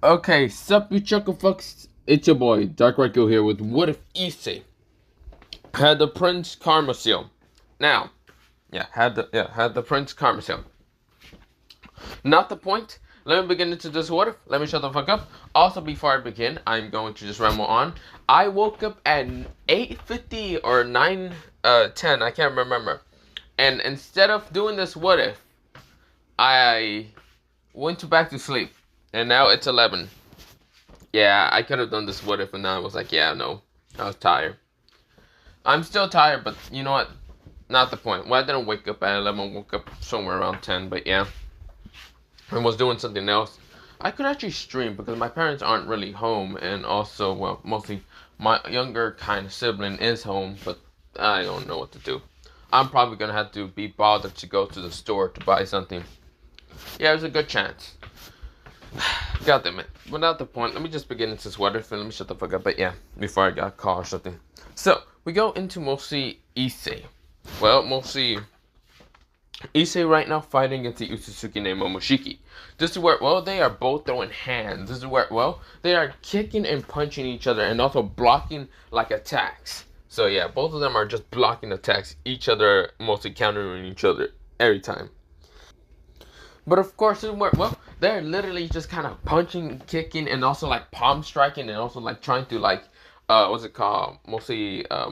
Okay, sup you chuckle fucks? It's your boy, Dark Raikou here with What If Issei had the Prince Karma Seal. Now, had the Prince Karma Seal. Not the point. Let me begin into this what if. Let me shut the fuck up. Also, before I begin, I'm going to just ramble on. I woke up at 8:50 or 9:10, I can't remember. And instead of doing this what if, I went back to sleep. And now it's 11. Yeah, I could have done this what if, and now I was like, yeah, no, I was tired. I'm still tired, but you know what? Not the point. Well, I didn't wake up at 11, I woke up somewhere around 10, but yeah. I was doing something else. I could actually stream because my parents aren't really home, and also, well, mostly my younger kind of sibling is home, but I don't know what to do. I'm probably gonna have to be bothered to go to the store to buy something. Yeah, there's a good chance. God damn it. But not the point. Let me just begin into this weather film. Let me shut the fuck up. But yeah, before I got caught or something. So, we go into mostly Issei. Well, mostly Issei right now fighting against the Utsutsuki named Momoshiki. This is where, well, they are both throwing hands. This is where, well, they are kicking and punching each other and also blocking like attacks. So yeah, both of them are just blocking attacks. Each other mostly countering each other every time. But of course, well, they're literally just kind of punching, kicking, and also like palm striking, and also like trying to like, what's it called? Mostly a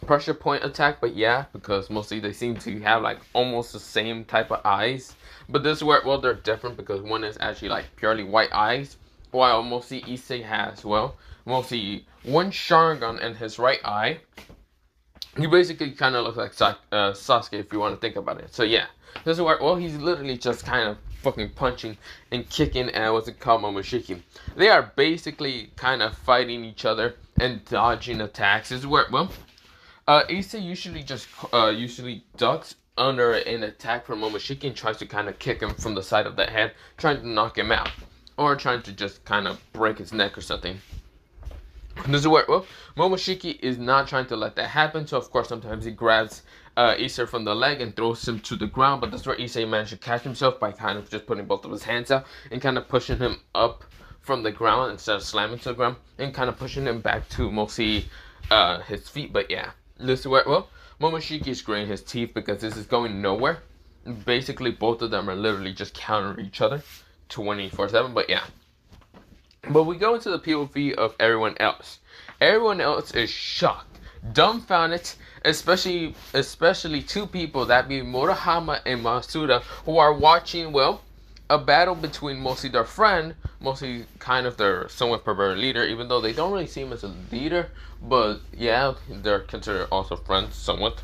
pressure point attack. But yeah, because mostly they seem to have like almost the same type of eyes. But this is where, well, they're different because one is actually like purely white eyes, while mostly Issei has, well, mostly one Sharingan in his right eye. He basically kind of looks like Sasuke if you want to think about it. So yeah, this is where, well, he's literally just kind of fucking punching and kicking at what's it called, Momoshiki. They are basically kind of fighting each other and dodging attacks. This is where, well, Issei usually ducks under an attack from Momoshiki and tries to kind of kick him from the side of the head, trying to knock him out, or trying to just kind of break his neck or something. This is where, well, Momoshiki is not trying to let that happen, so of course sometimes he grabs Issei from the leg and throws him to the ground, but that's where Issei managed to catch himself by kind of just putting both of his hands out and kind of pushing him up from the ground instead of slamming to the ground, and kind of pushing him back to mostly his feet. But yeah, this is where, well, Momoshiki is grinding his teeth because this is going nowhere. Basically, both of them are literally just countering each other 24/7, but yeah. But we go into the POV of everyone else. Everyone else is shocked, dumbfounded, especially two people, that be Murahama and Masuda, who are watching, well, a battle between mostly their friend, mostly kind of their somewhat perverted leader, even though they don't really see him as a leader, but yeah, they're considered also friends somewhat.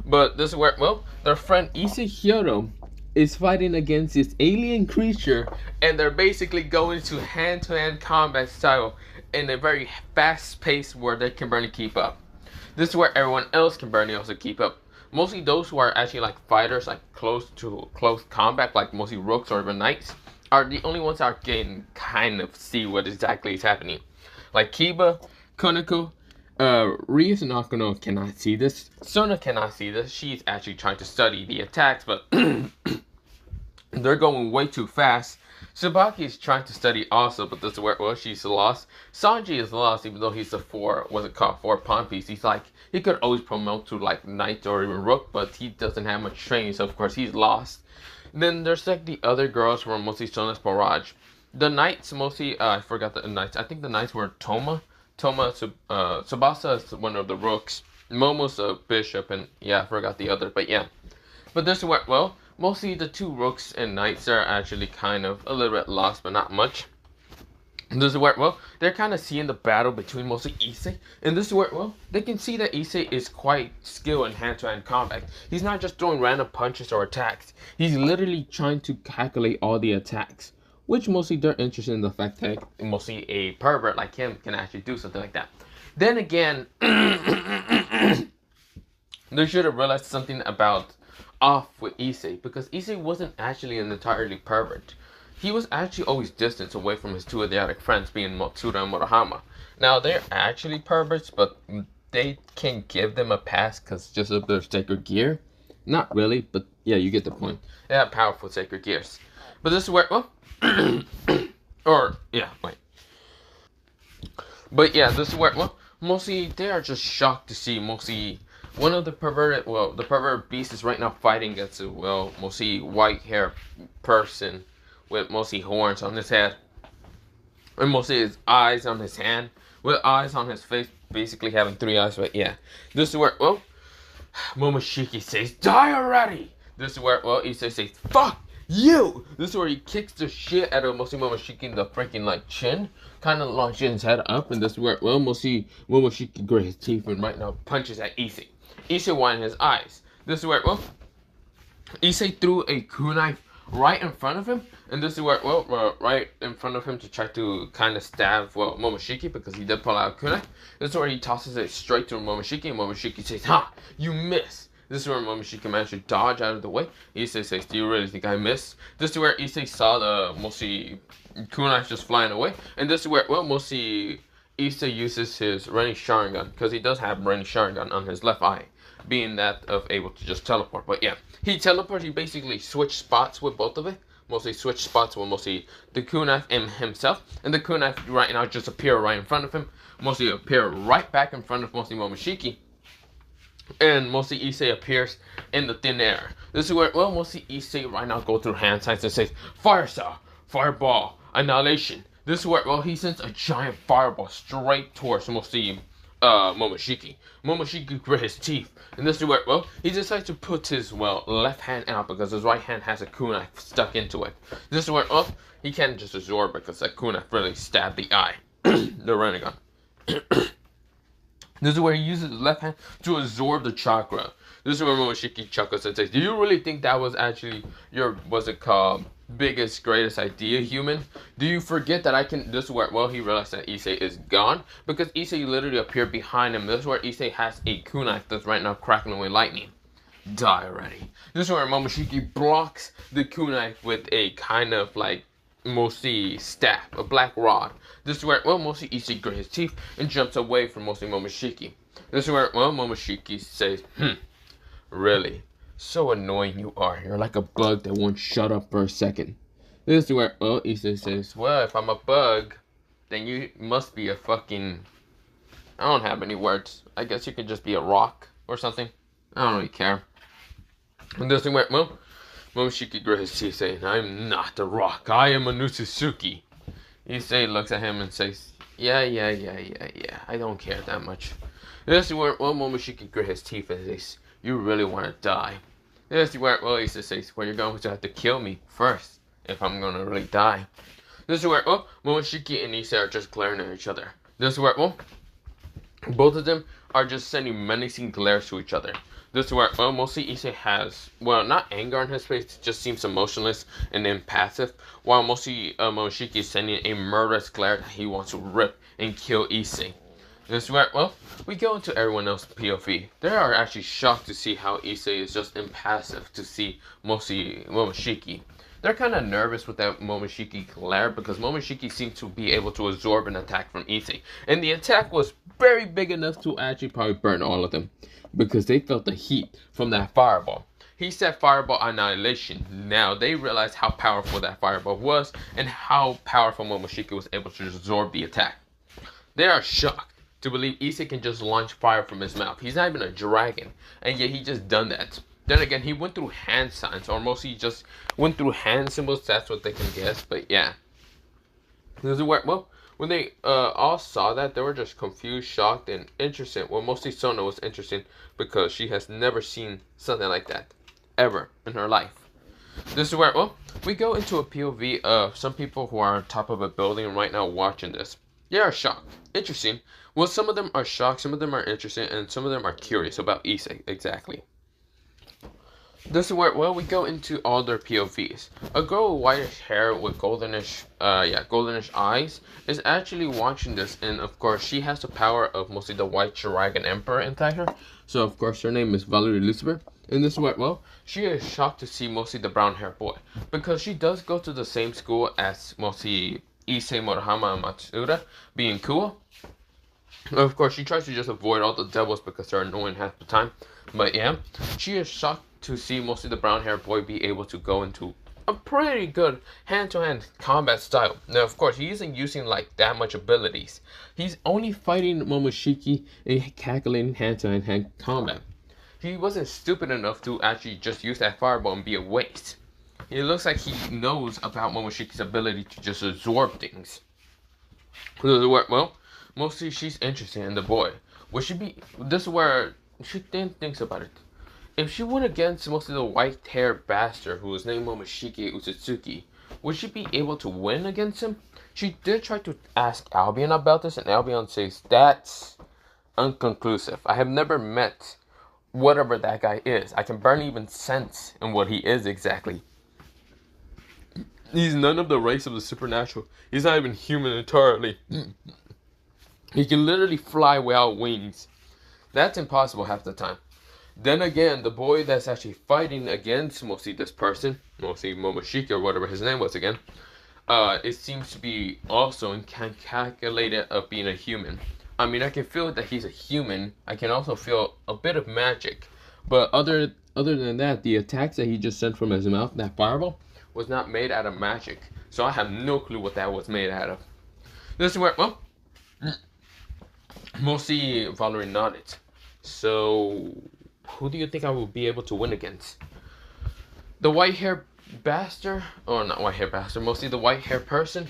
But this is where, well, their friend Issei is fighting against this alien creature, and they're basically going to hand-to-hand combat style in a very fast pace where they can barely keep up. This is where everyone else can barely also keep up. Mostly those who are actually like fighters, like close combat, like mostly rooks or even knights, are the only ones that can kind of see what exactly is happening. Like Kiba, Koneko, Ryu's Nakano cannot see this. Sona cannot see this. She's actually trying to study the attacks, but they're going way too fast. Tsubaki is trying to study also, but this is where, well, she's lost. Sanji is lost, even though he's the four pawn piece. He's like, he could always promote to like knight or even rook, but he doesn't have much training, so of course he's lost. Then there's like the other girls who are mostly Sona's barrage. The knights mostly, I forgot the knights. I think the knights were Tsubasa is one of the rooks. Momo's a bishop, and yeah, I forgot the other, but yeah. But this is where, well, mostly the two rooks and knights are actually kind of a little bit lost, but not much. And this is where, well, they're kind of seeing the battle between mostly Issei. And this is where, well, they can see that Issei is quite skilled in hand-to-hand combat. He's not just throwing random punches or attacks. He's literally trying to calculate all the attacks. Which mostly they're interested in the fact that mostly a pervert like him can actually do something like that. Then again, they should have realized something about off with Issei, because Issei wasn't actually an entirely pervert. He was actually always distanced away from his two idiotic friends, being Matsuda and Murahama. Now, they're actually perverts, but they can give them a pass because just of their sacred gear. Not really, but yeah, you get the point. They have powerful sacred gears. But this is where, well, Or, yeah, wait. But yeah, this is where, well, mostly they are just shocked to see mostly one of the perverted, well, the perverted beast is right now fighting against a, well, mostly white hair person with mostly horns on his head. And mostly his eyes on his hand, with eyes on his face, basically having 3 eyes, but yeah. This is where, well, Momoshiki says, die already! This is where, well, Issei says, fuck you! This is where he kicks the shit out of mostly Momoshiki in the freaking, like, chin. Kind of launches his head up, and this is where, well, Momoshiki grit his teeth and right now punches at Issei. Issei widen his eyes. This is where, well, Issei threw a kunai right in front of him, and this is where, well, right in front of him to try to kind of stab, well, Momoshiki, because he did pull out a kunai. This is where he tosses it straight to Momoshiki, and Momoshiki says, ha, you miss. This is where Momoshiki managed to dodge out of the way. Issei says, do you really think I missed? This is where Issei saw the mostly kunai just flying away, and this is where, well, mostly Issei uses his Renny Sharingan, because he does have Renny Sharingan on his left eye, being that of able to just teleport. But yeah, he teleports, he basically switched spots with both of it. Mostly switched spots with mostly the kunai and himself. And the kunai right now just appear right in front of him. Mostly appear right back in front of mostly Momoshiki. And mostly Issei appears in the thin air. This is where, well, mostly Issei right now go through hand signs and says, Fire Star, Fireball, Annihilation. This is where, well, he sends a giant fireball straight towards mostly Momoshiki. Momoshiki grit his teeth, and this is where, well, he decides to put his, well, left hand out because his right hand has a kunai stuck into it. This is where, oh, he can't just absorb because that kunai really stabbed the eye, the Rinnegan. This is where he uses his left hand to absorb the chakra. This is where Momoshiki chuckles and says, do you really think that was actually your, what's it called, biggest, greatest idea, human? Do you forget that I can, this is where, well, he realized that Issei is gone, because Issei literally appeared behind him. This is where Issei has a kunai that's right now cracking away lightning. Die already. This is where Momoshiki blocks the kunai with a kind of like, mostly staff, a black rod. This is where, well, mostly Issei grits his teeth and jumps away from mostly Momoshiki. This is where, well, Momoshiki says, really? So annoying you are. You're like a bug that won't shut up for a second. This is where, well, Issei says, well, if I'm a bug, then you must be a fucking, I don't have any words. I guess you could just be a rock or something. I don't really care. And this is where, well, Momoshiki grits his teeth saying, I'm not a rock. I am a Nutsusuki. Issei looks at him and says, yeah. I don't care that much. This is where, well, Momoshiki grits his teeth and says, you really want to die. This is where, well, Issei says, well, you're going to have to kill me first if I'm going to really die. This is where, well, Momoshiki and Issei are just glaring at each other. This is where, well, both of them are just sending menacing glares to each other. This is where, well, mostly Issei has, well, not anger on his face, it just seems emotionless and impassive, while mostly Momoshiki is sending a murderous glare that he wants to rip and kill Issei. This is where, well, we go into everyone else's POV. They are actually shocked to see how Issei is just impassive to see mostly Momoshiki. They're kind of nervous with that Momoshiki glare because Momoshiki seemed to be able to absorb an attack from Issei. And the attack was very big enough to actually probably burn all of them because they felt the heat from that fireball. He said Fireball Annihilation. Now they realized how powerful that fireball was and how powerful Momoshiki was able to absorb the attack. They are shocked to believe Issei can just launch fire from his mouth. He's not even a dragon, and yet he just done that. Then again, he went through hand signs, or mostly just went through hand symbols. That's what they can guess, but yeah. This is where, well, when they all saw that, they were just confused, shocked, and interested. Well, mostly Sona was interested because she has never seen something like that ever in her life. This is where, well, we go into a POV of some people who are on top of a building right now watching this. They are shocked. Interesting. Well, some of them are shocked, some of them are interested, and some of them are curious about Issei, exactly. This is where, well, we go into all their POVs. A girl with whitish hair with goldenish eyes is actually watching this, and of course, she has the power of mostly the White Dragon Emperor inside her. So, of course, her name is Valerie Lucifer. And this is where, well, she is shocked to see mostly the brown-haired boy, because she does go to the same school as mostly Issei, Murahama, and Matsuda, being cool. Of course, she tries to just avoid all the devils because they're annoying half the time. But yeah, she is shocked to see mostly the brown-haired boy be able to go into a pretty good hand-to-hand combat style. Now, of course, he isn't using like that much abilities. He's only fighting Momoshiki and calculating hand-to-hand combat. He wasn't stupid enough to actually just use that fireball and be a waste. It looks like he knows about Momoshiki's ability to just absorb things. Well, mostly she's interested in the boy. Would she be? This is where she then thinks about it. If she went against mostly the white-haired bastard who was named Momoshiki Utsutsuki, would she be able to win against him? She did try to ask Albion about this, and Albion says that's inconclusive. I have never met whatever that guy is. I can barely even sense in what he is exactly. He's none of the race of the supernatural. He's not even human entirely. He can literally fly without wings. That's impossible half the time. Then again, the boy that's actually fighting against mostly this person, mostly Momoshiki or whatever his name was again, it seems to be also calculated of being a human. I mean, I can feel that he's a human. I can also feel a bit of magic. But other than that, the attacks that he just sent from his mouth, that fireball, was not made out of magic. So I have no clue what that was made out of. This is where, well, mostly Valerie nodded. So, who do you think I will be able to win against? The white-haired bastard? Or not white-haired bastard, mostly the white-haired person?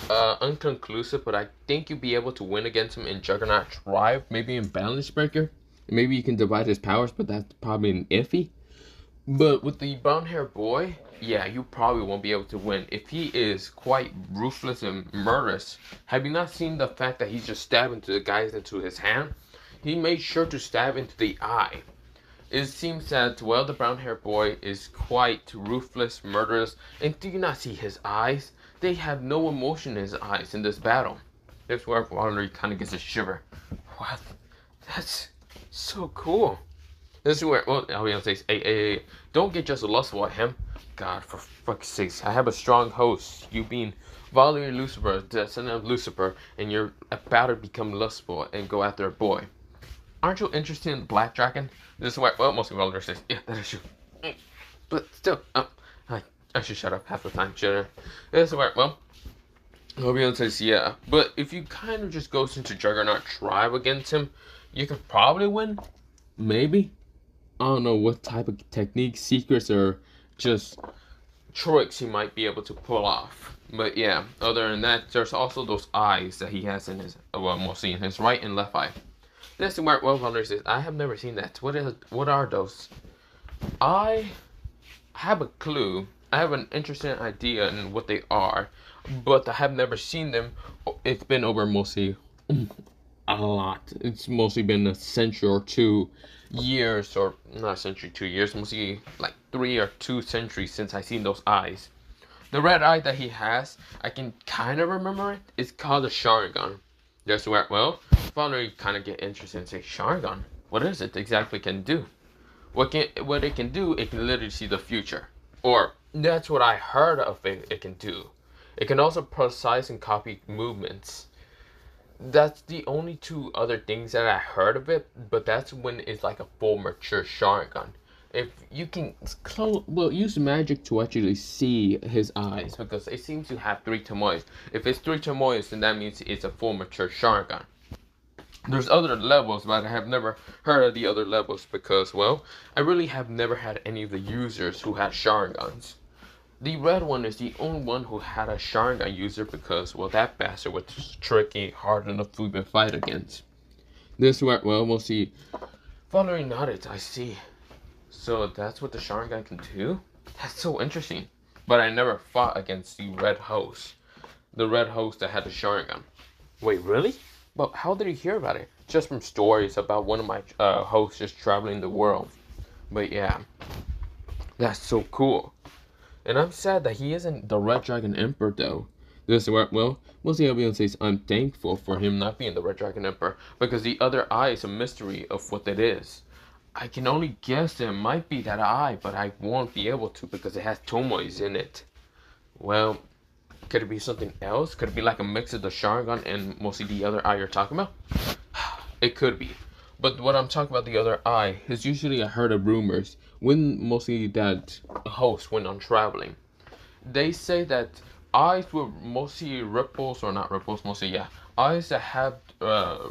Unconclusive, but I think you'll be able to win against him in Juggernaut Drive, maybe in Balance Breaker. Maybe you can divide his powers, but that's probably an iffy. But with the brown-haired boy, yeah, you probably won't be able to win. If he is quite ruthless and murderous, have you not seen the fact that he's just stabbing the guys into his hand? He made sure to stab into the eye. It seems that, well, the brown-haired boy is quite ruthless, murderous, and do you not see his eyes? They have no emotion in his eyes in this battle. That's where Valerie kind of gets a shiver. What? That's so cool. This is where, well, Albion says, hey, don't get just lustful at him. God, for fuck's sakes, I have a strong host. You being Valerie Lucifer, descendant of Lucifer, and you're about to become lustful and go after a boy. Aren't you interested in the Black Dragon? This is where, well, mostly Valerie says, yeah, that is true. But still, I should shut up half the time, shouldn't I? This is where, well, Albion says, yeah. But if you kind of just goes into Juggernaut Tribe against him, you could probably win. Maybe. I don't know what type of techniques, secrets, or just tricks he might be able to pull off. But yeah, other than that, there's also those eyes that he has in his, well, mostly in his right and left eye. This is where, well, Valerie says, I have never seen that. What are those? I have a clue. I have an interesting idea in what they are, but I have never seen them. It's been over mostly a lot. It's mostly been a century or 2 years, or not a century, 2 years, mostly like 3 or 2 centuries since I seen those eyes. The red eye that he has, I can kind of remember it. It's called a Sharingan. That's where, well, Valerie kind of get interested and say, Sharingan? What is it exactly can do? What it can do, it can literally see the future. Or, that's what I heard of it can do. It can also precise and copy movements. That's the only 2 other things that I heard of it, but that's when it's like a full mature Sharingan. If you can use magic to actually see his eyes, because it seems to have 3 Tomoes. If it's 3 Tomoes, then that means it's a full mature Sharingan. There's other levels, but I have never heard of the other levels because, well, I really have never had any of the users who had Sharingans. The red one is the only one who had a Sharingan user because, well, that bastard was tricky, hard enough to even fight against. This one, well, we'll see. Valerie nodded, I see. So that's what the Sharingan can do? That's so interesting. But I never fought against the red host. The red host that had the Sharingan. Wait, really? But how did he hear about it? Just from stories about one of my hosts just traveling the world. But yeah, that's so cool. And I'm sad that he isn't the Red Dragon Emperor though. This is where, well, mostly everyone says I'm thankful for him not being the Red Dragon Emperor because the other eye is a mystery of what it is. I can only guess it might be that eye, but I won't be able to because it has Tomoes in it. Well, could it be something else? Could it be like a mix of the Sharingan and mostly the other eye you're talking about? It could be. But what I'm talking about, the other eye, is usually I heard of rumors when mostly that host went on traveling. They say that eyes with mostly ripples, or not ripples, mostly, yeah, eyes that have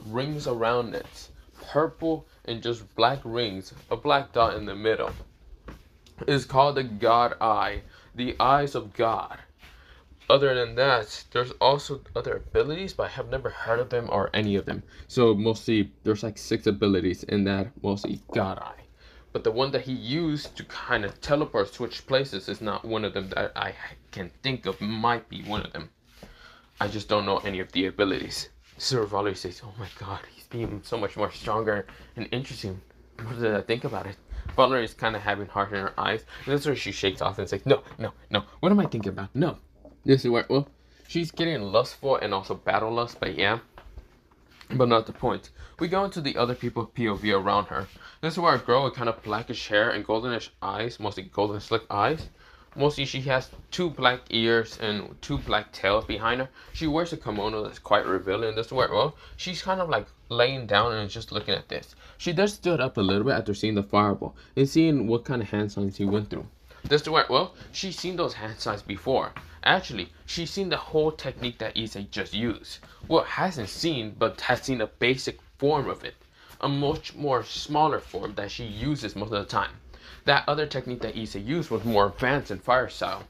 rings around it, purple and just black rings, a black dot in the middle, is called the God Eye, the eyes of God. Other than that, there's also other abilities, but I have never heard of them or any of them. So mostly, there's like 6 abilities in that, mostly God Eye. But the one that he used to kind of teleport, switch places, is not one of them that I can think of. Might be one of them. I just don't know any of the abilities. Sir Valerie says, "Oh my God, he's being so much more stronger and interesting." What did I think about it? Valerie is kind of having heart in her eyes, and that's where she shakes off and says, "No, no, no. What am I thinking about? No." This is where, well, she's getting lustful and also battle lust, but yeah, but not the point. We go into the other people POV around her. This is where a girl with kind of blackish hair and goldenish eyes, mostly golden slick eyes. Mostly she has 2 black ears and 2 black tails behind her. She wears a kimono that's quite revealing. This is where, well, she's kind of like laying down and just looking at this. She does stood up a little bit after seeing the fireball and seeing what kind of hand signs he went through. This is where, well, she's seen those hand signs before. Actually, she's seen the whole technique that Issei just used. Well, hasn't seen, but has seen a basic form of it. A much more smaller form that she uses most of the time. That other technique that Issei used was more advanced in fire style.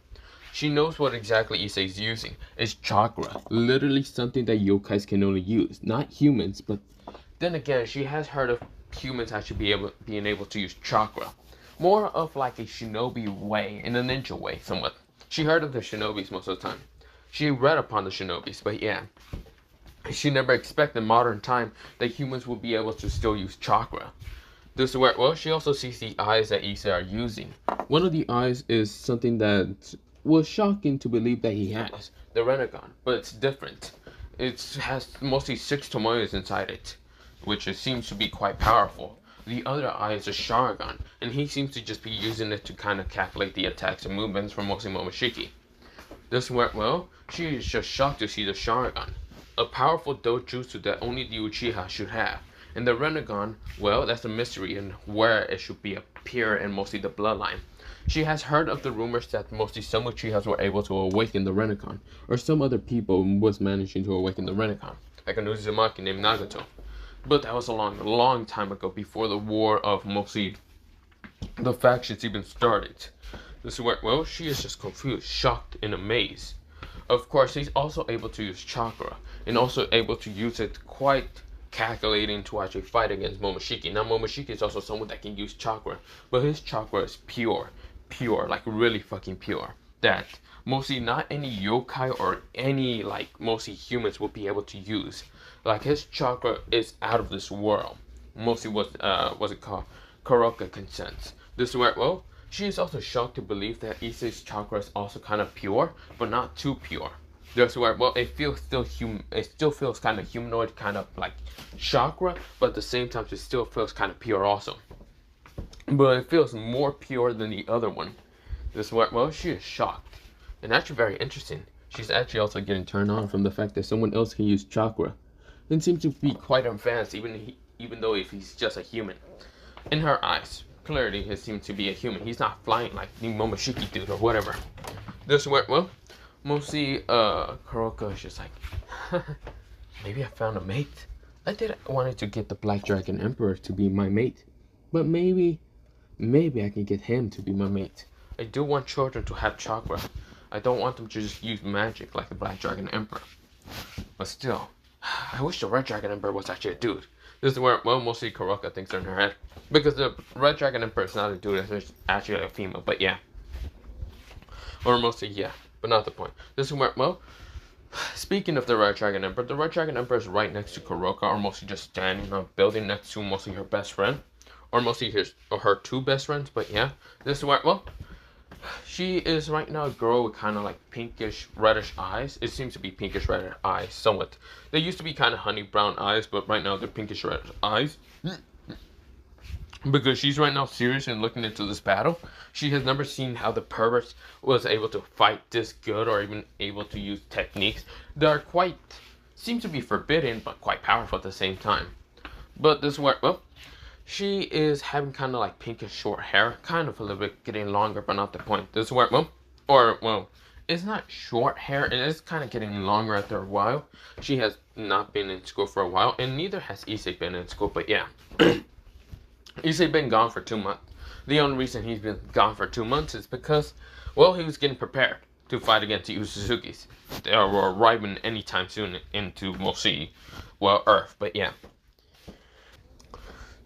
She knows what exactly Issei's using. It's chakra. Literally something that yokais can only use. Not humans, but then again, she has heard of humans actually being able to use chakra. More of like a shinobi way, in a ninja way, somewhat. She heard of the shinobis most of the time. She read upon the shinobis, but yeah. She never expected in modern time that humans would be able to still use chakra. This is where, well, she also sees the eyes that Issei are using. One of the eyes is something that was shocking to believe that he has, the Renegon, but it's different. It has mostly 6 tomoyas inside it, which it seems to be quite powerful. The other eye is a Sharingan, and he seems to just be using it to kind of calculate the attacks and movements from mostly Momoshiki. This went well. She is just shocked to see the Sharingan, a powerful dojutsu that only the Uchiha should have. And the Renegon, well, that's a mystery in where it should be appear in mostly the bloodline. She has heard of the rumors that mostly some Uchihas were able to awaken the Renegon, or some other people was managing to awaken the Renegon, like a Uzumaki named Nagato. But that was a long time ago, before the war of mostly the factions even started. This is where, well, she is just confused, shocked, and amazed. Of course, he's also able to use chakra, and also able to use it quite calculating to actually fight against Momoshiki. Now, Momoshiki is also someone that can use chakra, but his chakra is pure, like really fucking pure. That mostly not any yokai or any like mostly humans will be able to use. Like his chakra is out of this world. Mostly what's it called? Kuroka consents. This is where, well, she is also shocked to believe that Issei's chakra is also kind of pure, but not too pure. That's where, well, it still feels kind of humanoid, kind of like chakra, but at the same time it still feels kind of pure also. But it feels more pure than the other one. This is where, well, she is shocked. And actually very interesting. She's actually also getting turned on from the fact that someone else can use chakra. And seems to be quite advanced, even though if he's just a human. In her eyes, clearly he seems to be a human. He's not flying like the Momoshiki dude or whatever. This is where, well, mostly Kuroka is just like, maybe I found a mate. I wanted to get the Black Dragon Emperor to be my mate, but maybe I can get him to be my mate. I do want children to have chakra. I don't want them to just use magic like the Black Dragon Emperor. But still, I wish the Red Dragon Emperor was actually a dude. This is where, well, mostly Kuroka thinks in her head. Because the Red Dragon Emperor is not a dude, it's actually a female, but yeah. Or mostly, yeah, but not the point. This is where, well, speaking of the Red Dragon Emperor, the Red Dragon Emperor is right next to Kuroka, or mostly just standing on a building next to mostly her best friend. Or mostly her 2 best friends, but yeah. This is where, well, she is right now a girl with kind of like pinkish reddish eyes. It seems to be pinkish reddish eyes somewhat. They used to be kind of honey brown eyes, but right now they're pinkish reddish eyes. Because she's right now serious and looking into this battle. She has never seen how the pervert was able to fight this good, or even able to use techniques that are quite, seem to be forbidden, but quite powerful at the same time. But this is where, well, she is having kind of like pinkish short hair, kind of a little bit getting longer, but not the point. This is where, well, it's not short hair. It is kind of getting longer after a while. She has not been in school for a while, and neither has Issei been in school. But yeah, Issei been gone for 2 months. The only reason he's been gone for 2 months is because, well, he was getting prepared to fight against the Uzuzukis. They are arriving anytime soon into, we'll see, well, Earth. But yeah,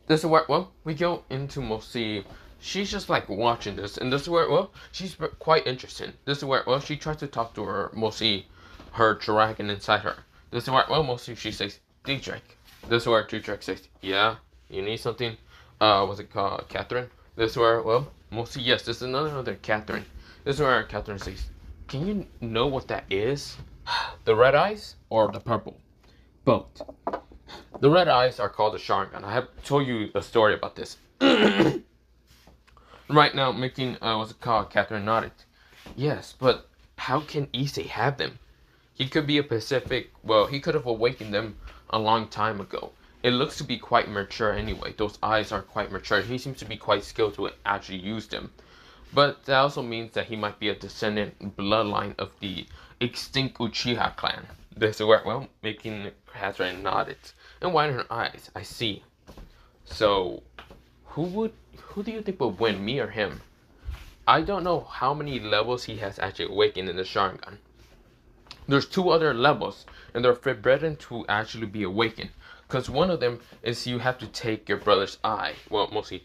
this is where, well, we go into, we'll see. She's just like watching this, and this is where, well, she's quite interested. This is where, well, she tries to talk to her, mostly her dragon inside her. This is where, well, mostly she says, D-Drake. This is where D-Drake says, yeah, you need something? What's it called, Catherine? This is where, well, mostly, yes, this is another Catherine. This is where Catherine says, can you know what that is? The red eyes or the purple? Both. The red eyes are called the Sharingan. I have told you a story about this. Right now, making, what's it called? Catherine nodded. Yes, but how can Issei have them? He could be a Pacific, well, he could have awakened them a long time ago. It looks to be quite mature anyway. Those eyes are quite mature. He seems to be quite skilled to actually use them. But that also means that he might be a descendant bloodline of the extinct Uchiha clan. This is where, well, making Catherine nodded and widen her eyes. I see. So, who do you think would win, me or him? I don't know how many levels he has actually awakened in the Sharingan. There's 2 other levels, and they're forbidden to actually be awakened. Because one of them is you have to take your brother's eye. Well, mostly.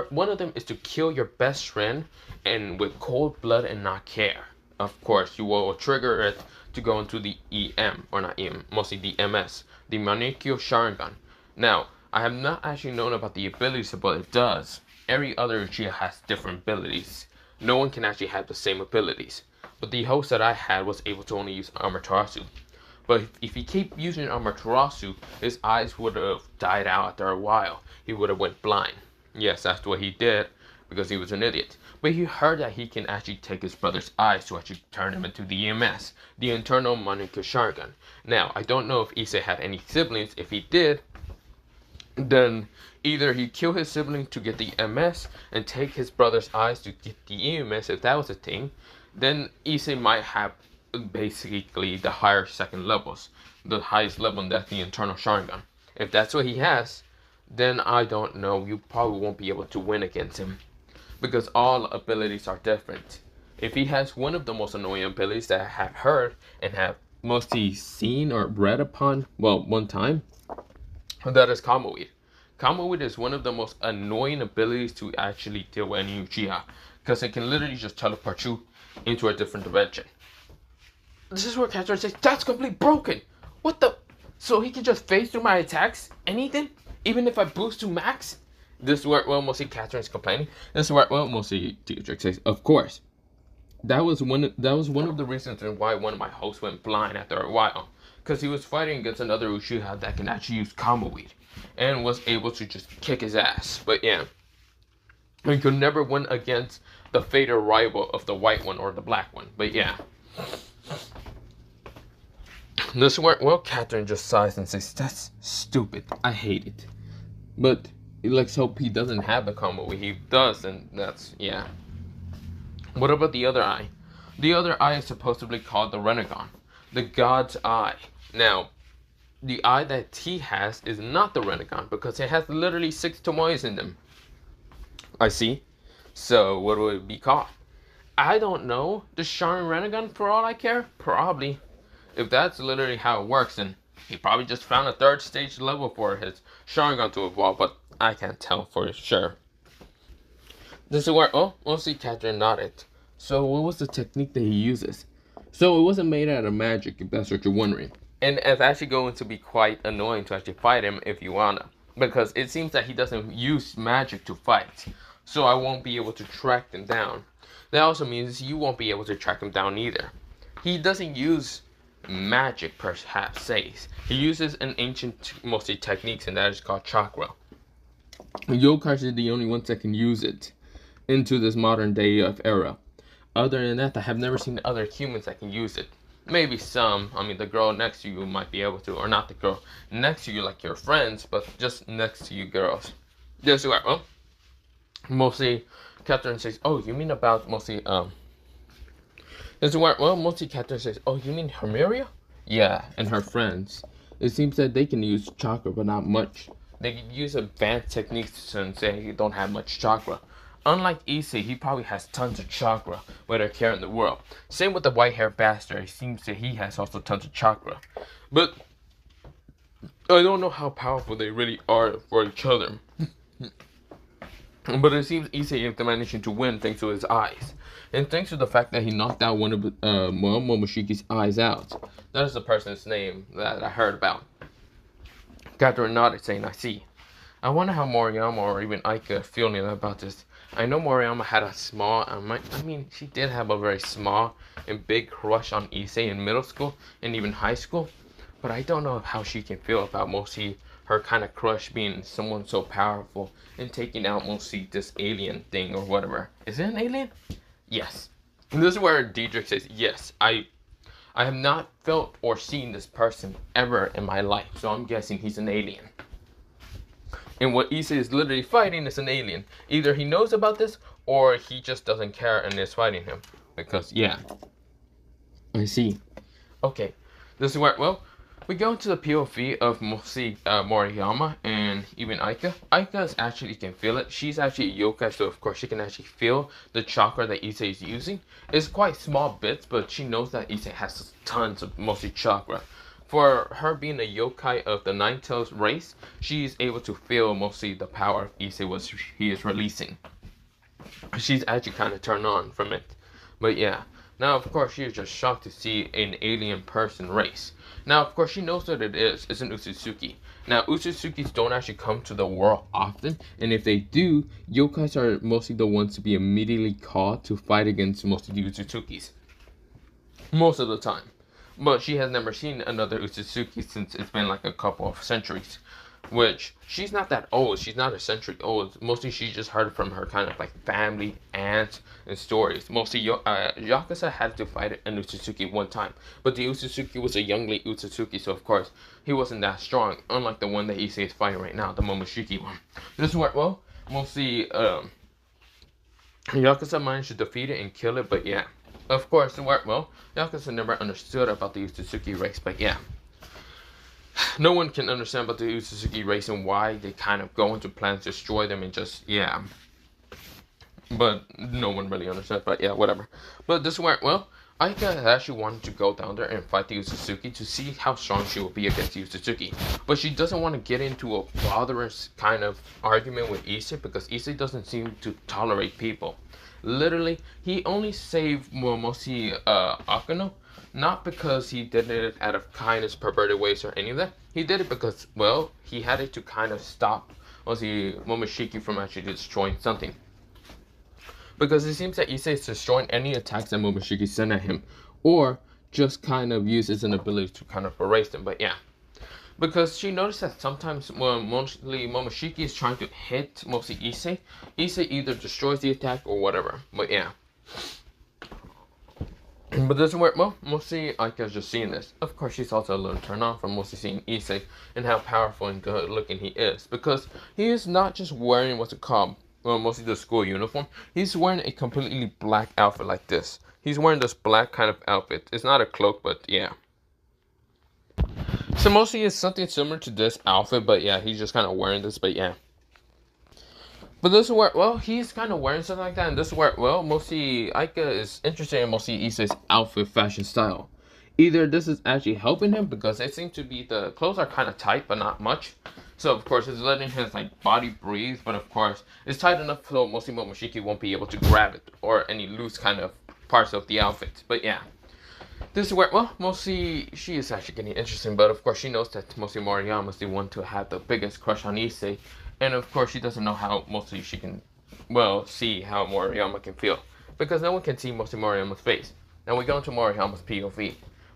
One of them is to kill your best friend and with cold blood and not care. Of course, you will trigger it to go into the EM, or not EM, mostly the MS, the Manekyo Sharingan. Now, I have not actually known about the abilities, but it does. Every other Uchiha has different abilities. No one can actually have the same abilities. But the host that I had was able to only use Amaterasu. But if he kept using Amaterasu, his eyes would have died out after a while. He would have went blind. Yes, that's what he did, because he was an idiot. But he heard that he can actually take his brother's eyes to actually turn him into the EMS, the internal Manekyo Sharingan. Now, I don't know if Issei had any siblings. If he did, then either he kill his sibling to get the MS and take his brother's eyes to get the EMS, if that was a thing, then Issei might have basically the higher second levels, the highest level, and that's the internal Sharingan. If that's what he has, then I don't know, you probably won't be able to win against him, because all abilities are different. If he has one of the most annoying abilities that I have heard and have mostly seen or read upon, well, one time, that is Combo Weed. Combo Weed is one of the most annoying abilities to actually deal with any Uchiha, because it can literally just teleport you into a different dimension. This is where Catherine says, that's completely broken. What the? So he can just phase through my attacks? Anything? Even if I boost to max? This is where, well, mostly Catherine's complaining. This is where, well, mostly Dietrich says, of course. That was one of the reasons why one of my hosts went blind after a while. Because he was fighting against another Uchiha that can actually use Combo Weed. And was able to just kick his ass. But yeah. He could never win against the fatal rival of the white one or the black one. But yeah. This is where, well, Catherine just sighs and says, that's stupid. I hate it. But let's hope he doesn't have the combo. If he does, then that's, yeah. What about the other eye? The other eye is supposedly called the Renegon, the God's Eye. Now, the eye that he has is not the Renegon because it has literally 6 tomoes in them. I see. So, what would it be called? I don't know. The Sharin Renegon, for all I care? Probably. If that's literally how it works, then he probably just found a 3rd stage level for his Sharingan to evolve, but I can't tell for sure. This is where, oh, mostly Catherine nodded. So what was the technique that he uses? So it wasn't made out of magic, if that's what you're wondering. And it's actually going to be quite annoying to actually fight him if you wanna. Because it seems that he doesn't use magic to fight. So I won't be able to track them down. That also means you won't be able to track him down either. He doesn't use magic, perhaps says. He uses an ancient, mostly techniques, and that is called chakra. Yokais are the only ones that can use it into this modern day of era. Other than that, I have never seen other humans that can use it. Maybe some. I mean, the girl next to you might be able to, or not the girl next to you, like your friends, but just next to you girls. This is where, well, mostly Catherine says, oh, you mean about mostly This is where, well, mostly Catherine says, oh, you mean Hermiria? Yeah, and her friends. It seems that they can use chakra, but not much. They can use advanced techniques since they don't have much chakra. Unlike Issei, he probably has tons of chakra where they're carrying the world. Same with the white-haired bastard. It seems that he has also tons of chakra. But I don't know how powerful they really are for each other. But it seems Issei is managing to win thanks to his eyes. And thanks to the fact that he knocked out one of Momoshiki's eyes out. That is the person's name that I heard about. Catherine nodded, saying, I see. I wonder how Moriyama or even Aika feeling about this. I know Moriyama had a small, she did have a very small and big crush on Issei in middle school and even high school. But I don't know how she can feel about mostly her kind of crush being someone so powerful and taking out mostly this alien thing or whatever. Is it an alien? Yes. And this is where Diedrich says, yes, I have not felt or seen this person ever in my life, so I'm guessing he's an alien. And what Issei is literally fighting is an alien. Either he knows about this, or he just doesn't care and is fighting him. Because, yeah. I see. Okay. This is where, well, we go into the POV of mostly Moriyama and even Aika. Aika actually can feel it. She's actually a yokai, so of course she can actually feel the chakra that Issei is using. It's quite small bits, but she knows that Issei has tons of mostly chakra. For her being a yokai of the Nine-Tails race, she's able to feel mostly the power of Issei he is releasing. She's actually kind of turned on from it. But yeah. Now, of course, she is just shocked to see an alien person race. Now, of course, she knows that it is. It's an Utsutsuki. Now, Utsutsukis don't actually come to the world often, and if they do, yokais are mostly the ones to be immediately called to fight against mostly the Utsutsukis. Most of the time. But she has never seen another Utsutsuki since it's been like a couple of centuries. Which, she's not that old. She's not a century old. Mostly she just heard from her kind of like family, aunts, and stories. Mostly Yakuza had to fight an Utsutsuki one time. But the Utsutsuki was a youngly Utsutsuki, so of course, he wasn't that strong. Unlike the one that Issei is fighting right now, the Momoshiki one. This is where, well, mostly Yakuza managed to defeat it and kill it, but yeah. Of course, well, Yakuza never understood about the Utsutsuki race, but yeah. No one can understand about the Utsutsuki race and why they kind of go into plans to destroy them and just, yeah. But no one really understands, but yeah, whatever. But this is where, well, Aika actually wanted to go down there and fight the Utsutsuki to see how strong she will be against the Utsutsuki. But she doesn't want to get into a botherous kind of argument with Issei because Issei doesn't seem to tolerate people. Literally, he only saved mostly Akano. Not because he did it out of kindness, perverted ways, or any of that. He did it because, well, he had it to kind of stop Momoshiki from actually destroying something. Because it seems that Issei is destroying any attacks that Momoshiki sent at him. Or just kind of uses an ability to kind of erase them. But yeah. Because she noticed that sometimes when mostly Momoshiki is trying to hit mostly Issei either destroys the attack or whatever. But yeah. But this is where, well, mostly Aika's just seeing this. Of course, she's also a little turned on from mostly seeing Issei and how powerful and good looking he is. Because he is not just wearing what's it called, well, mostly the school uniform. He's wearing a completely black outfit like this. He's wearing this black kind of outfit. It's not a cloak, but yeah. So mostly it's something similar to this outfit, but yeah, he's just kind of wearing this, but yeah. But this is where, well, he's kind of wearing something like that, and this is where, well, mostly Aika is interested in mostly Issei's outfit fashion style. Either this is actually helping him because it seems to be the clothes are kind of tight, but not much. So of course it's letting his like body breathe, but of course it's tight enough so mostly Momoshiki won't be able to grab it or any loose kind of parts of the outfit. But yeah. This is where, well, mostly she is actually getting interesting, but of course she knows that mostly Moriyama is the one to have the biggest crush on Issei. And of course, she doesn't know how mostly she can, well, see how Moriyama can feel. Because no one can see mostly Moriyama's face. Now we go into Moriyama's POV.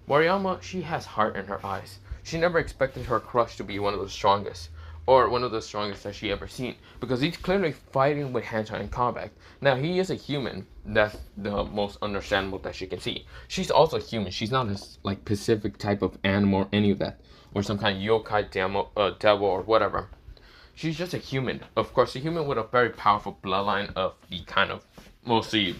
Moriyama, she has heart in her eyes. She never expected her crush to be one of the strongest. Or one of the strongest that she ever seen. Because he's clearly fighting with hand-to-hand combat. Now, he is a human. That's the most understandable that she can see. She's also human. She's not a like specific type of animal or any of that. Or some kind of yokai devil or whatever. She's just a human. Of course, a human with a very powerful bloodline of the kind of mostly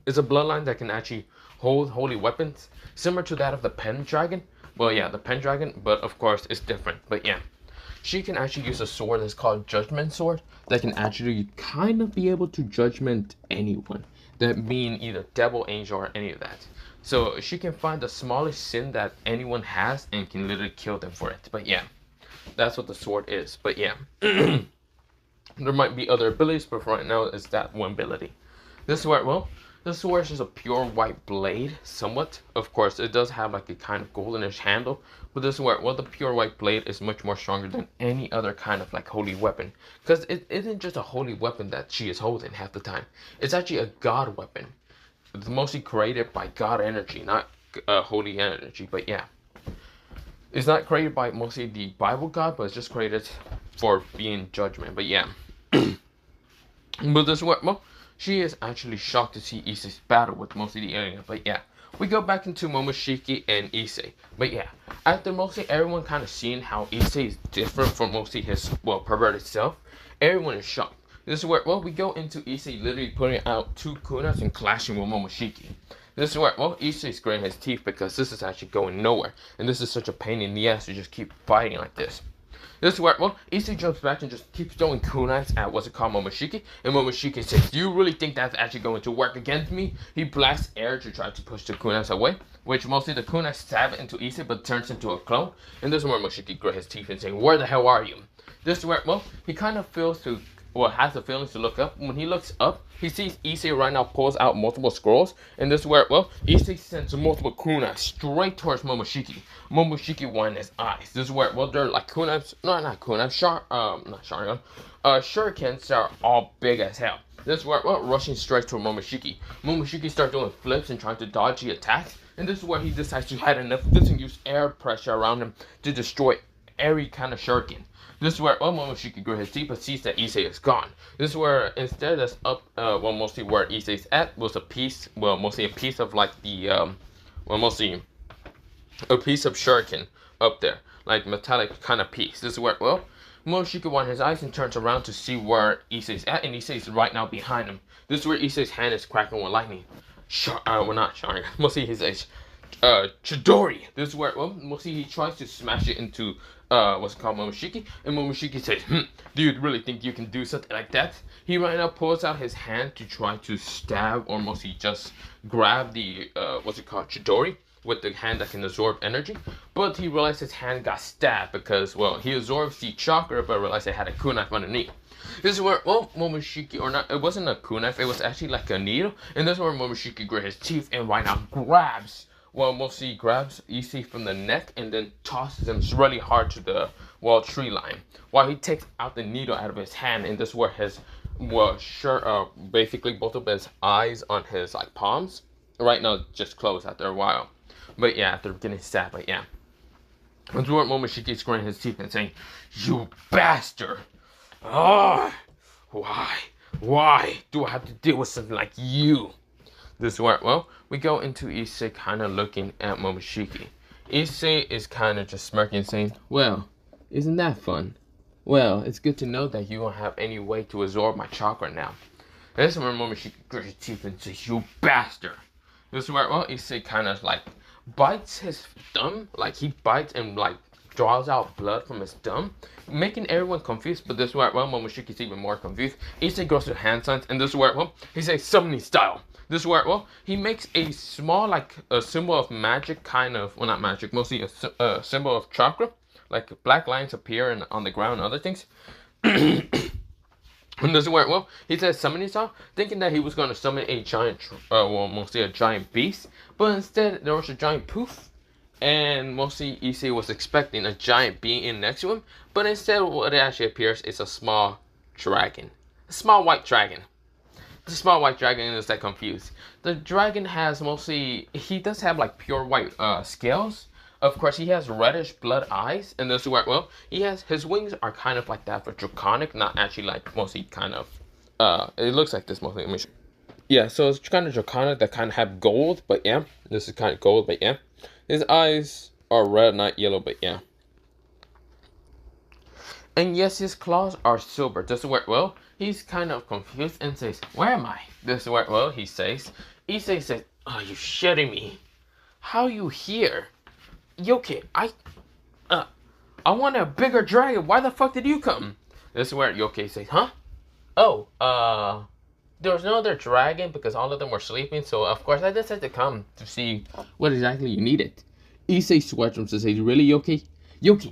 It's a bloodline that can actually hold holy weapons, similar to that of the Pendragon. Well, yeah, the Pendragon, but of course it's different. But yeah, she can actually use a sword that's called Judgment Sword that can actually kind of be able to judgment anyone. That mean either devil, angel, or any of that. So she can find the smallest sin that anyone has and can literally kill them for it. But yeah, that's what the sword is. But yeah, there might be other abilities, but for right now, it's that one ability. This sword, well, this sword is just a pure white blade, somewhat. Of course, it does have like a kind of goldenish handle, but this sword, well, the pure white blade is much more stronger than any other kind of like holy weapon. Because it isn't just a holy weapon that she is holding half the time. It's actually a god weapon. It's mostly created by god energy, not holy energy, but yeah. It's not created by mostly the Bible God, but it's just created for being judgment. But yeah. But this what, well, she is actually shocked to see Issei's battle with mostly the alien. But yeah, we go back into Momoshiki and Issei. But yeah, after mostly everyone kind of seeing how Issei is different from mostly his, well, perverted self, everyone is shocked. This is where, well, we go into Issei literally putting out 2 kunas and clashing with Momoshiki. This is where, well, Issei's gritting his teeth because this is actually going nowhere. And this is such a pain in the ass to just keep fighting like this. This is where, well, Issei jumps back and just keeps throwing kunais at what's it called, Momoshiki. And Momoshiki says, "Do you really think that's actually going to work against me?" He blasts air to try to push the kunais away, which mostly the kunais stab into Issei but turns into a clone. And this is where Momoshiki grits his teeth and saying, "Where the hell are you?" This is where, well, he kind of feels to, well, has the feelings to look up. When he looks up, he sees Issei right now pulls out multiple scrolls. And this is where, well, Issei sends multiple kunais straight towards Momoshiki. Momoshiki won his eyes. This is where, well, they're like kunais, no, not kunais, shurikens that are all big as hell. This is where, well, rushing straight to Momoshiki. Momoshiki starts doing flips and trying to dodge the attacks. And this is where he decides to had enough of this and use air pressure around him to destroy every kind of shuriken. This is where, well, Momoshiki grits his teeth but sees that Issei is gone. This is where, instead that's up, well, mostly where Issei's at was a piece, well, mostly a piece of like the, well, mostly a piece of shuriken up there, like metallic kind of piece. This is where, well, Momoshiki wants his eyes and turns around to see where Issei's at, and Issei's right now behind him. This is where Issei's hand is cracking with lightning. Well, not Sharingan, mostly his Chidori. This is where, well, mostly he tries to smash it into, what's it called, Momoshiki, and Momoshiki says, "Do you really think you can do something like that?" He right now pulls out his hand to try to stab, or mostly just grab the, what's it called, Chidori, with the hand that can absorb energy, but he realized his hand got stabbed because, well, he absorbs the chakra, but realized it had a kunai underneath. This is where, well, Momoshiki, or not, it wasn't a kunai, it was actually like a needle, and this is where Momoshiki grits his teeth and right now grabs, well, mostly grabs Issei from the neck and then tosses him really hard to the, well, tree line, while he takes out the needle out of his hand, and this is where his, well, sure, basically both of his eyes on his, like, palms, right now just close after a while. But yeah, after getting stabbed, but yeah. That's where Momoshiki's gritting his teeth and saying, "You bastard! Ah, why do I have to deal with something like you?" This is where, well, we go into Issei kind of looking at Momoshiki. Issei is kind of just smirking and saying, "Well, isn't that fun? Well, it's good to know that you don't have any way to absorb my chakra now." And this is where Momoshiki grits his teeth and says, "You bastard!" This is where, well, Issei kind of like bites his thumb, like he bites and like draws out blood from his thumb, making everyone confused. But this is where, well, Momoshiki's even more confused. Issei goes to hand signs, and this is where, well, he says summoning style. This is where, well, he makes a small, like, a symbol of magic, kind of, well, not magic, mostly a symbol of chakra, like black lines appear on the ground and other things. And this is where, well, he says summoning style, thinking that he was going to summon a giant, well, mostly a giant beast, but instead there was a giant poof, and mostly Issei was expecting a giant being next to him, but instead what it actually appears is a small dragon, a small white dragon. The small white dragon is that confused. The dragon has mostly, he does have like pure white scales. Of course, he has reddish blood eyes, and this is where, well, he has, his wings are kind of like that for draconic, not actually like mostly kind of, it looks like this mostly. Yeah, so it's kind of draconic that kind of have gold, but yeah, this is kind of gold, but yeah. His eyes are red, not yellow, but yeah. And yes, his claws are silver. This is where, well, he's kind of confused and says, "Where am I?" This is where, well, he says, Issei says, "Oh, you shitting me? How you here? Yoke, I want a bigger dragon. Why the fuck did you come?" This is where Yoke says, "Huh? Oh, there was no other dragon because all of them were sleeping, so of course I decided to come to see what exactly you needed." Issei sweats and says, "Really, Yoke? Yoke,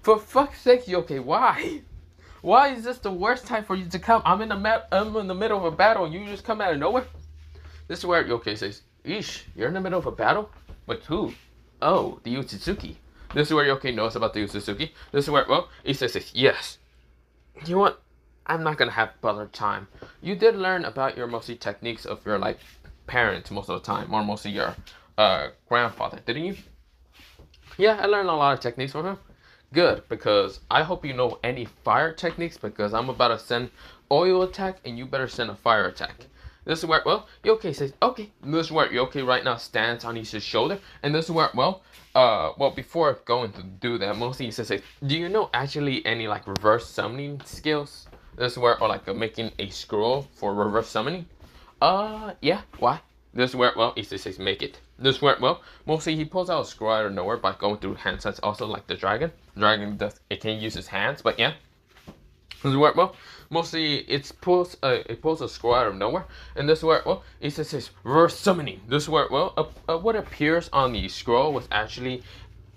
for fuck's sake, Yoke, why? Why is this the worst time for you to come? I'm in the middle of a battle and you just come out of nowhere?" This is where Yoke says, "Ish, you're in the middle of a battle? With who?" "Oh, the Utsutsuki." This is where Yoke knows about the Utsutsuki. This is where, well, Issei says, "Yes. You know what? I'm not gonna have bother time. You did learn about your mostly techniques of your, like, parents most of the time, or mostly your grandfather, didn't you?" "Yeah, I learned a lot of techniques from him." "Good, because I hope you know any fire techniques, because I'm about to send oil attack, and you better send a fire attack." This is where, well, Yoke says, "Okay." This is where Yoke right now stands on Issei's shoulder, and this is where, well, before going to do that, mostly Issei says, "Do you know actually any, like, reverse summoning skills?" This is where, or like making a scroll for reverse summoning. Yeah, why?" This is where, well, Issei says, "Make it." This is where, well, mostly he pulls out a scroll out of nowhere by going through hand sense, also like the dragon. It can use his hands, but yeah. This is where, well, mostly it pulls a scroll out of nowhere, and this is where, well, Issei says, "Reverse summoning." This is where, well, what appears on the scroll was actually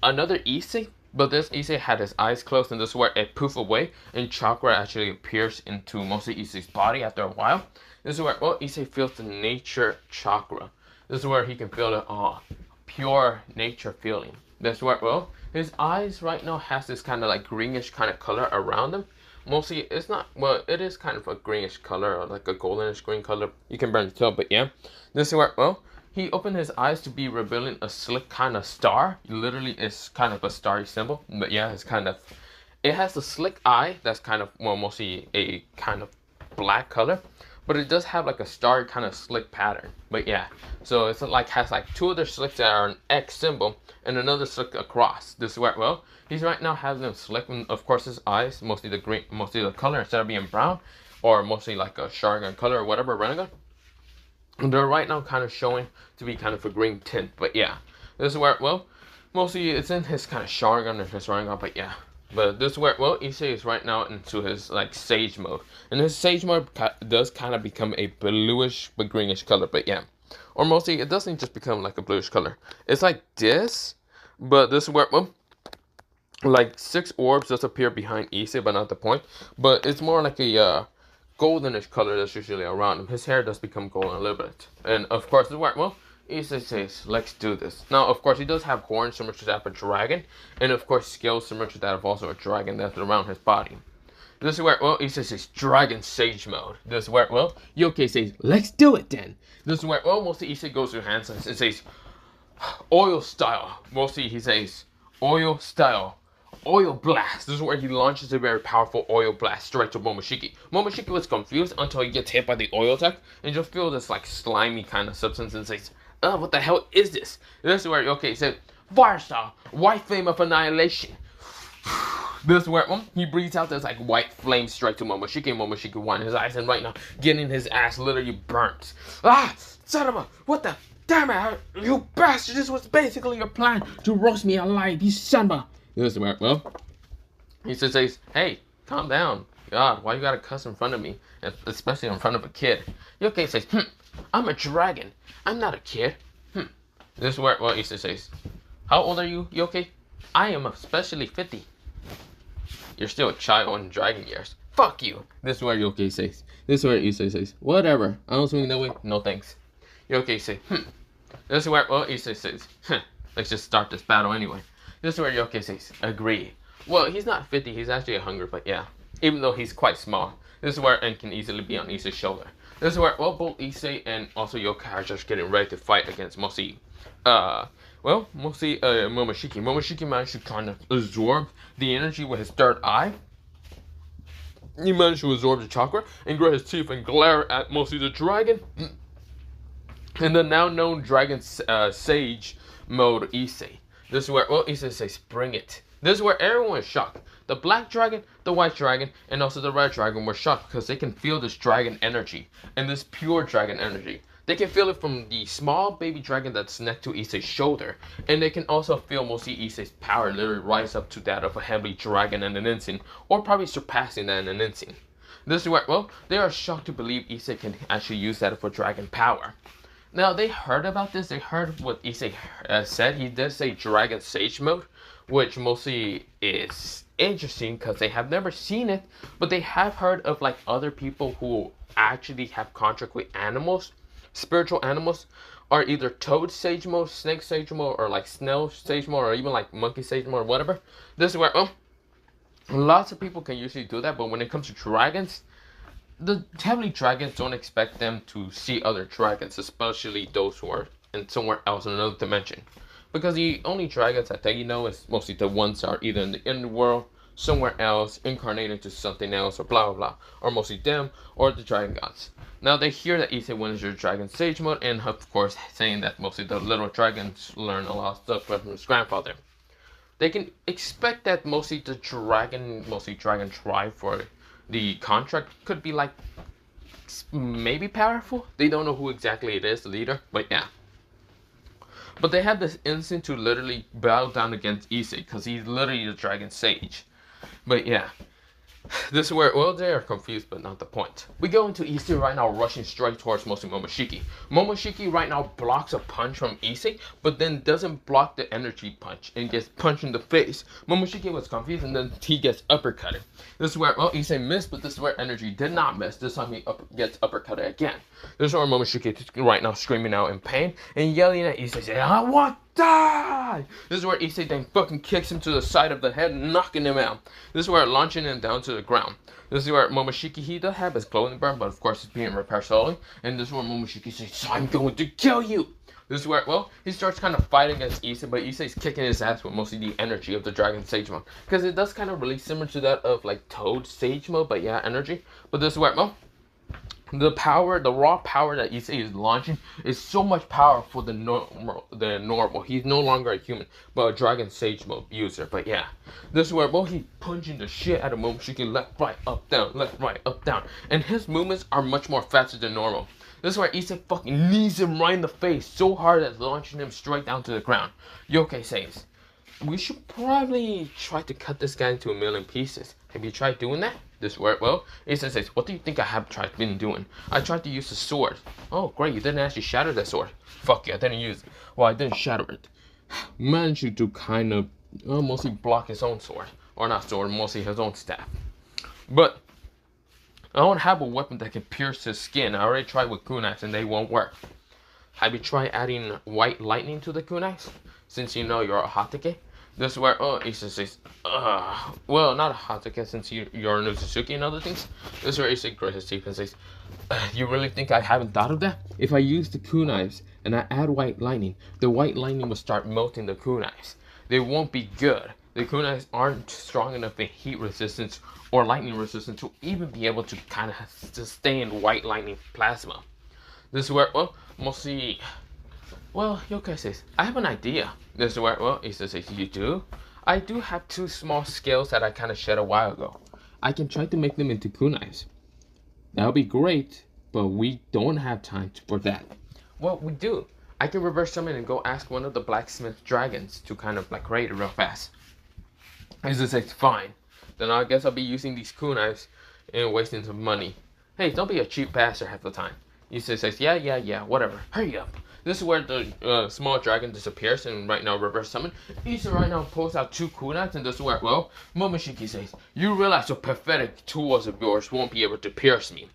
another Issei, but this Issei had his eyes closed, and this is where it poof away, and chakra actually appears into mostly Issei's body after a while. This is where, well, Issei feels the nature chakra. This is where he can feel the pure nature feeling. This is where, well, his eyes right now has this kind of like greenish kind of color around them. Mostly, it's not, well, it is kind of a greenish color, or like a goldenish green color. You can barely tell, but yeah. This is where, well, he opened his eyes to be revealing a slick kind of star. Literally, it's kind of a starry symbol, but yeah, it's kind of, it has a slick eye that's kind of, well, mostly a kind of black color, but it does have like a starry kind of slick pattern. But yeah, so it's like has like two other slicks that are an X symbol and another slick across. This is where, well, he's right now having them slick, and of course his eyes, mostly the green, mostly the color instead of being brown, or mostly like a Sharingan color or whatever, Renegon. And they're right now kind of showing to be kind of a green tint, but yeah. This is where, well, mostly it's in his kind of Sharingan or his Sharingan, but yeah. But this is where, well, Issei is right now into his, like, Sage mode. And his Sage mode does kind of become a bluish but greenish color, but yeah. Or mostly, it doesn't just become like a bluish color. It's like this, but this is where, well, like 6 orbs just appear behind Issei, but not the point. But it's more like a goldenish color that's usually around him. His hair does become golden a little bit. And of course, this is where, well, Issei says, "Let's do this." Now, of course, he does have horns similar to that of a dragon, and of course, scales similar to that of also a dragon that's around his body. This is where, well, Issei says, "Dragon Sage mode." This is where, well, Yoke says, "Let's do it then." This is where, well, mostly Issei goes through hand sense and says, "Oil style." Mostly he says, "Oil style. Oil blast." This is where he launches a very powerful oil blast straight to Momoshiki. Momoshiki was confused until he gets hit by the oil attack and just feels this like slimy kind of substance and says, "Oh, what the hell is this?" This is where, okay, said, "Fire style, white flame of annihilation." This is where he breathes out this like white flame straight to Momoshiki, and Momoshiki winding his eyes and right now getting his ass literally burnt. "Ah, son of a, what the, damn it, you bastard, this was basically your plan to roast me alive, you son of a." This is where, well, he says, "Hey, calm down. God, why you gotta cuss in front of me? Especially in front of a kid." Yoke says, "I'm a dragon. I'm not a kid." This is where, well, Issei says, "How old are you, Yoke?" "I am especially 50. "You're still a child in dragon years." "Fuck you." This is where Yoke says. This is where Issei says, "Whatever. I don't swing that way. No thanks." Yoke says, This is where, well, Issei says, "Let's just start this battle anyway." This is where Yoke says, "Agree." Well, he's not 50, he's actually 100, but yeah. Even though he's quite small. This is where, and can easily be on Issei's shoulder. This is where, well, both Issei and also Yoke are just getting ready to fight against mostly, Momoshiki. Momoshiki managed to kind of absorb the energy with his third eye. He managed to absorb the chakra and grit his teeth and glare at mostly the dragon. And the now known dragon Sage mode Issei. This is where, well, Issei says, "Bring it." This is where everyone is shocked. The black dragon, the white dragon, and also the red dragon were shocked because they can feel this dragon energy and this pure dragon energy. They can feel it from the small baby dragon that's next to Issei's shoulder, and they can also feel mostly Issei's power literally rise up to that of a heavy dragon in an instant, or probably surpassing that in an instant. This is where, well, they are shocked to believe Issei can actually use that for dragon power. Now, they heard about this, they heard what Issei said. He did say Dragon Sage Mode, which mostly is interesting because they have never seen it, but they have heard of like other people who actually have contract with animals, spiritual animals, are either Toad Sage Mode, Snake Sage Mode, or like Snail Sage Mode, or even like Monkey Sage Mode, or whatever. This is where, well, lots of people can usually do that, but when it comes to dragons, the heavenly dragons don't expect them to see other dragons, especially those who are in somewhere else in another dimension. Because the only dragons that they know is mostly the ones that are either in the inner world, somewhere else, incarnated into something else, or blah blah blah. Or mostly them, or the dragon gods. Now they hear that Issei went into Dragon Sage Mode, and of course saying that mostly the little dragons learn a lot of stuff from his grandfather. They can expect that mostly the dragon tribe for the contract could be like maybe powerful. They don't know who exactly it is, the leader, but yeah. But they have this instinct to literally bow down against Issei because he's literally the dragon sage. But yeah, this is where, well, they are confused, but not the point. We go into Issei right now, rushing straight towards mostly Momoshiki. Momoshiki right now blocks a punch from Issei, but then doesn't block the energy punch and gets punched in the face. Momoshiki was confused, and then he gets uppercutted. This is where, well, Issei missed, but this is where energy did not miss. This time he gets uppercutted again. This is where Momoshiki is right now screaming out in pain and yelling at Issei, saying, "I want die!" This is where Issei then fucking kicks him to the side of the head, knocking him out. This is where launching him down to the ground. This is where Momoshiki, he does have his clothing burned, but of course it's being repaired slowly. And this is where Momoshiki says, "I'm going to kill you!" This is where, well, he starts kind of fighting against Issei, but Issei's kicking his ass with mostly the energy of the Dragon Sage Mode. Because it does kind of really similar to that of like Toad Sage Mode, but yeah, energy. But this is where, well, the power, the raw power that Issei is launching is so much power for the normal. He's no longer a human, but a Dragon Sage Mode user. But yeah, this is where, well, he's punching the shit out of Momoshiki left, right, up, down, left, right, up, down. And his movements are much more faster than normal. This is where Issei fucking knees him right in the face so hard that launching him straight down to the ground. Yokai says, "We should probably try to cut this guy into a million pieces. Have you tried doing that?" This word, well, Issei says, "What do you think I have been doing? I tried to use the sword." "Oh, great, you didn't actually shatter that sword." "Fuck you, I didn't use it." "Well, I didn't shatter it." Managed to kind of mostly block his own sword. Or not sword, mostly his own staff. But I don't have a weapon that can pierce his skin. I already tried with kunais and they won't work. Have you tried adding white lightning to the kunais? Since you know you're a Hatake? This is where, Issei says, well, not a Hatake since you're a Nuzusuki and other things. This is where Issei grits his teeth and says, "You really think I haven't thought of that? If I use the kunais and I add white lightning, the white lightning will start melting the kunais. They won't be good. The kunais aren't strong enough in heat resistance or lightning resistance to even be able to kind of sustain white lightning plasma." This is where, well, mostly, well, Yokai says, "I have an idea." This is where, well, Issei says, "You do?" "I do have 2 small scales that I kind of shed a while ago. I can try to make them into kunais." "That would be great, but we don't have time for that." "Well, we do. I can reverse summon and go ask one of the blacksmith dragons to kind of like create it real fast." Issei says, "Fine. Then I guess I'll be using these kunais and wasting some money." "Hey, don't be a cheap bastard half the time." Issei says, yeah, whatever. Hurry up." This is where the small dragon disappears and right now reverse summon. Issei right now pulls out 2 kunais and this is where, well, Momoshiki says, "You realize your pathetic tools of yours won't be able to pierce me."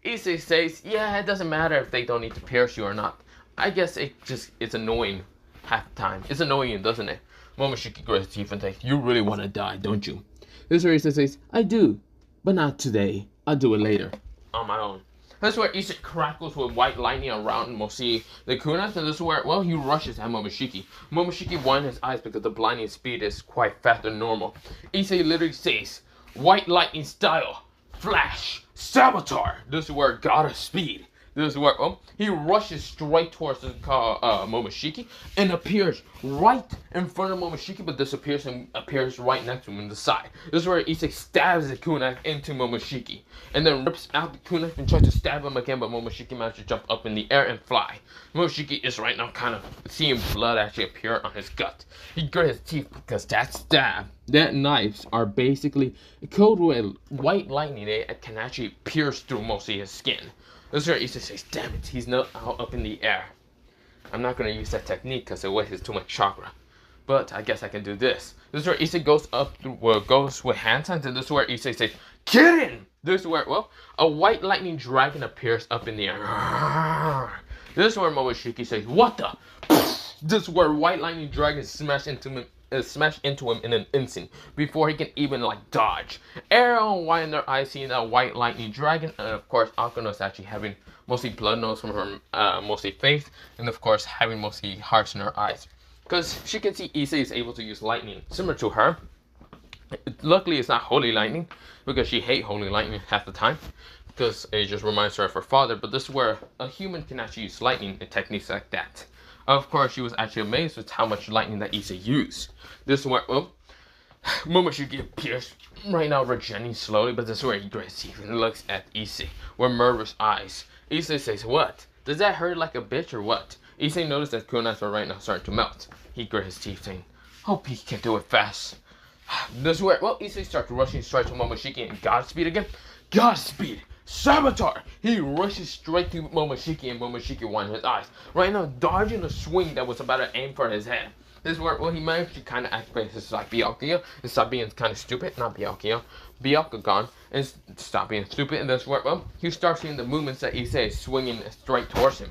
Issei says, "Yeah, it doesn't matter if they don't need to pierce you or not. I guess it's annoying half the time. It's annoying, doesn't it?" Momoshiki grits his teeth and says, "You really want to die, don't you?" This is where Issei says, "I do, but not today. I'll do it later. On my own." That's where Issei crackles with white lightning around mostly the kunais, and this is where, well, he rushes at Momoshiki. Momoshiki winds his eyes because the blinding speed is quite faster than normal. Issei literally says, "White lightning style, flash, saboteur." This is where God of speed This is where he rushes straight towards the Momoshiki and appears right in front of Momoshiki, but disappears and appears right next to him in the side. This is where Issei stabs the kunai into Momoshiki and then rips out the kunai and tries to stab him again, but Momoshiki manages to jump up in the air and fly. Momoshiki is right now kind of seeing blood actually appear on his gut. He grits his teeth because that stab, that knives are basically coated with white lightning that can actually pierce through most of his skin. This is where Issei says, damn it, he's not out up in the air. I'm not going to use that technique because it wastes too much chakra. But I guess I can do this. This is where Issei goes goes with hand signs, and this is where Issei says, Kirin! This is where, a white lightning dragon appears up in the air. This is where Momoshiki says, what the? This is where white lightning dragon smashed into him in an instant before he can even dodge. Arrow and White in their eyes seeing that white lightning dragon, and of course Akuno's actually having mostly blood nose from her mostly face, and of course having mostly hearts in her eyes. Because she can see Issei is able to use lightning similar to her. Luckily it's not holy lightning, because she hates holy lightning half the time, because it just reminds her of her father, but this is where a human can actually use lightning in techniques like that. Of course, she was actually amazed with how much lightning that Issei used. This is where, Momoshiki appears right now, regenerating slowly, but this is where he grits teeth and looks at Issei with murderous eyes. Issei says, what? Does that hurt like a bitch or what? Issei noticed that kunais are right now starting to melt. He grits his teeth saying, hope he can do it fast. This is where, Issei starts rushing straight to Momoshiki and Godspeed again. Godspeed! Saboteur! He rushes straight to Momoshiki and Momoshiki winds his eyes. Right now, dodging a swing that was about to aim for his head. This is where, he managed to kind of activate his Byakuya and stop being kind of stupid. Not Byakuya, Byakugan, and stop being stupid. And this is where, he starts seeing the movements that Issei is swinging straight towards him.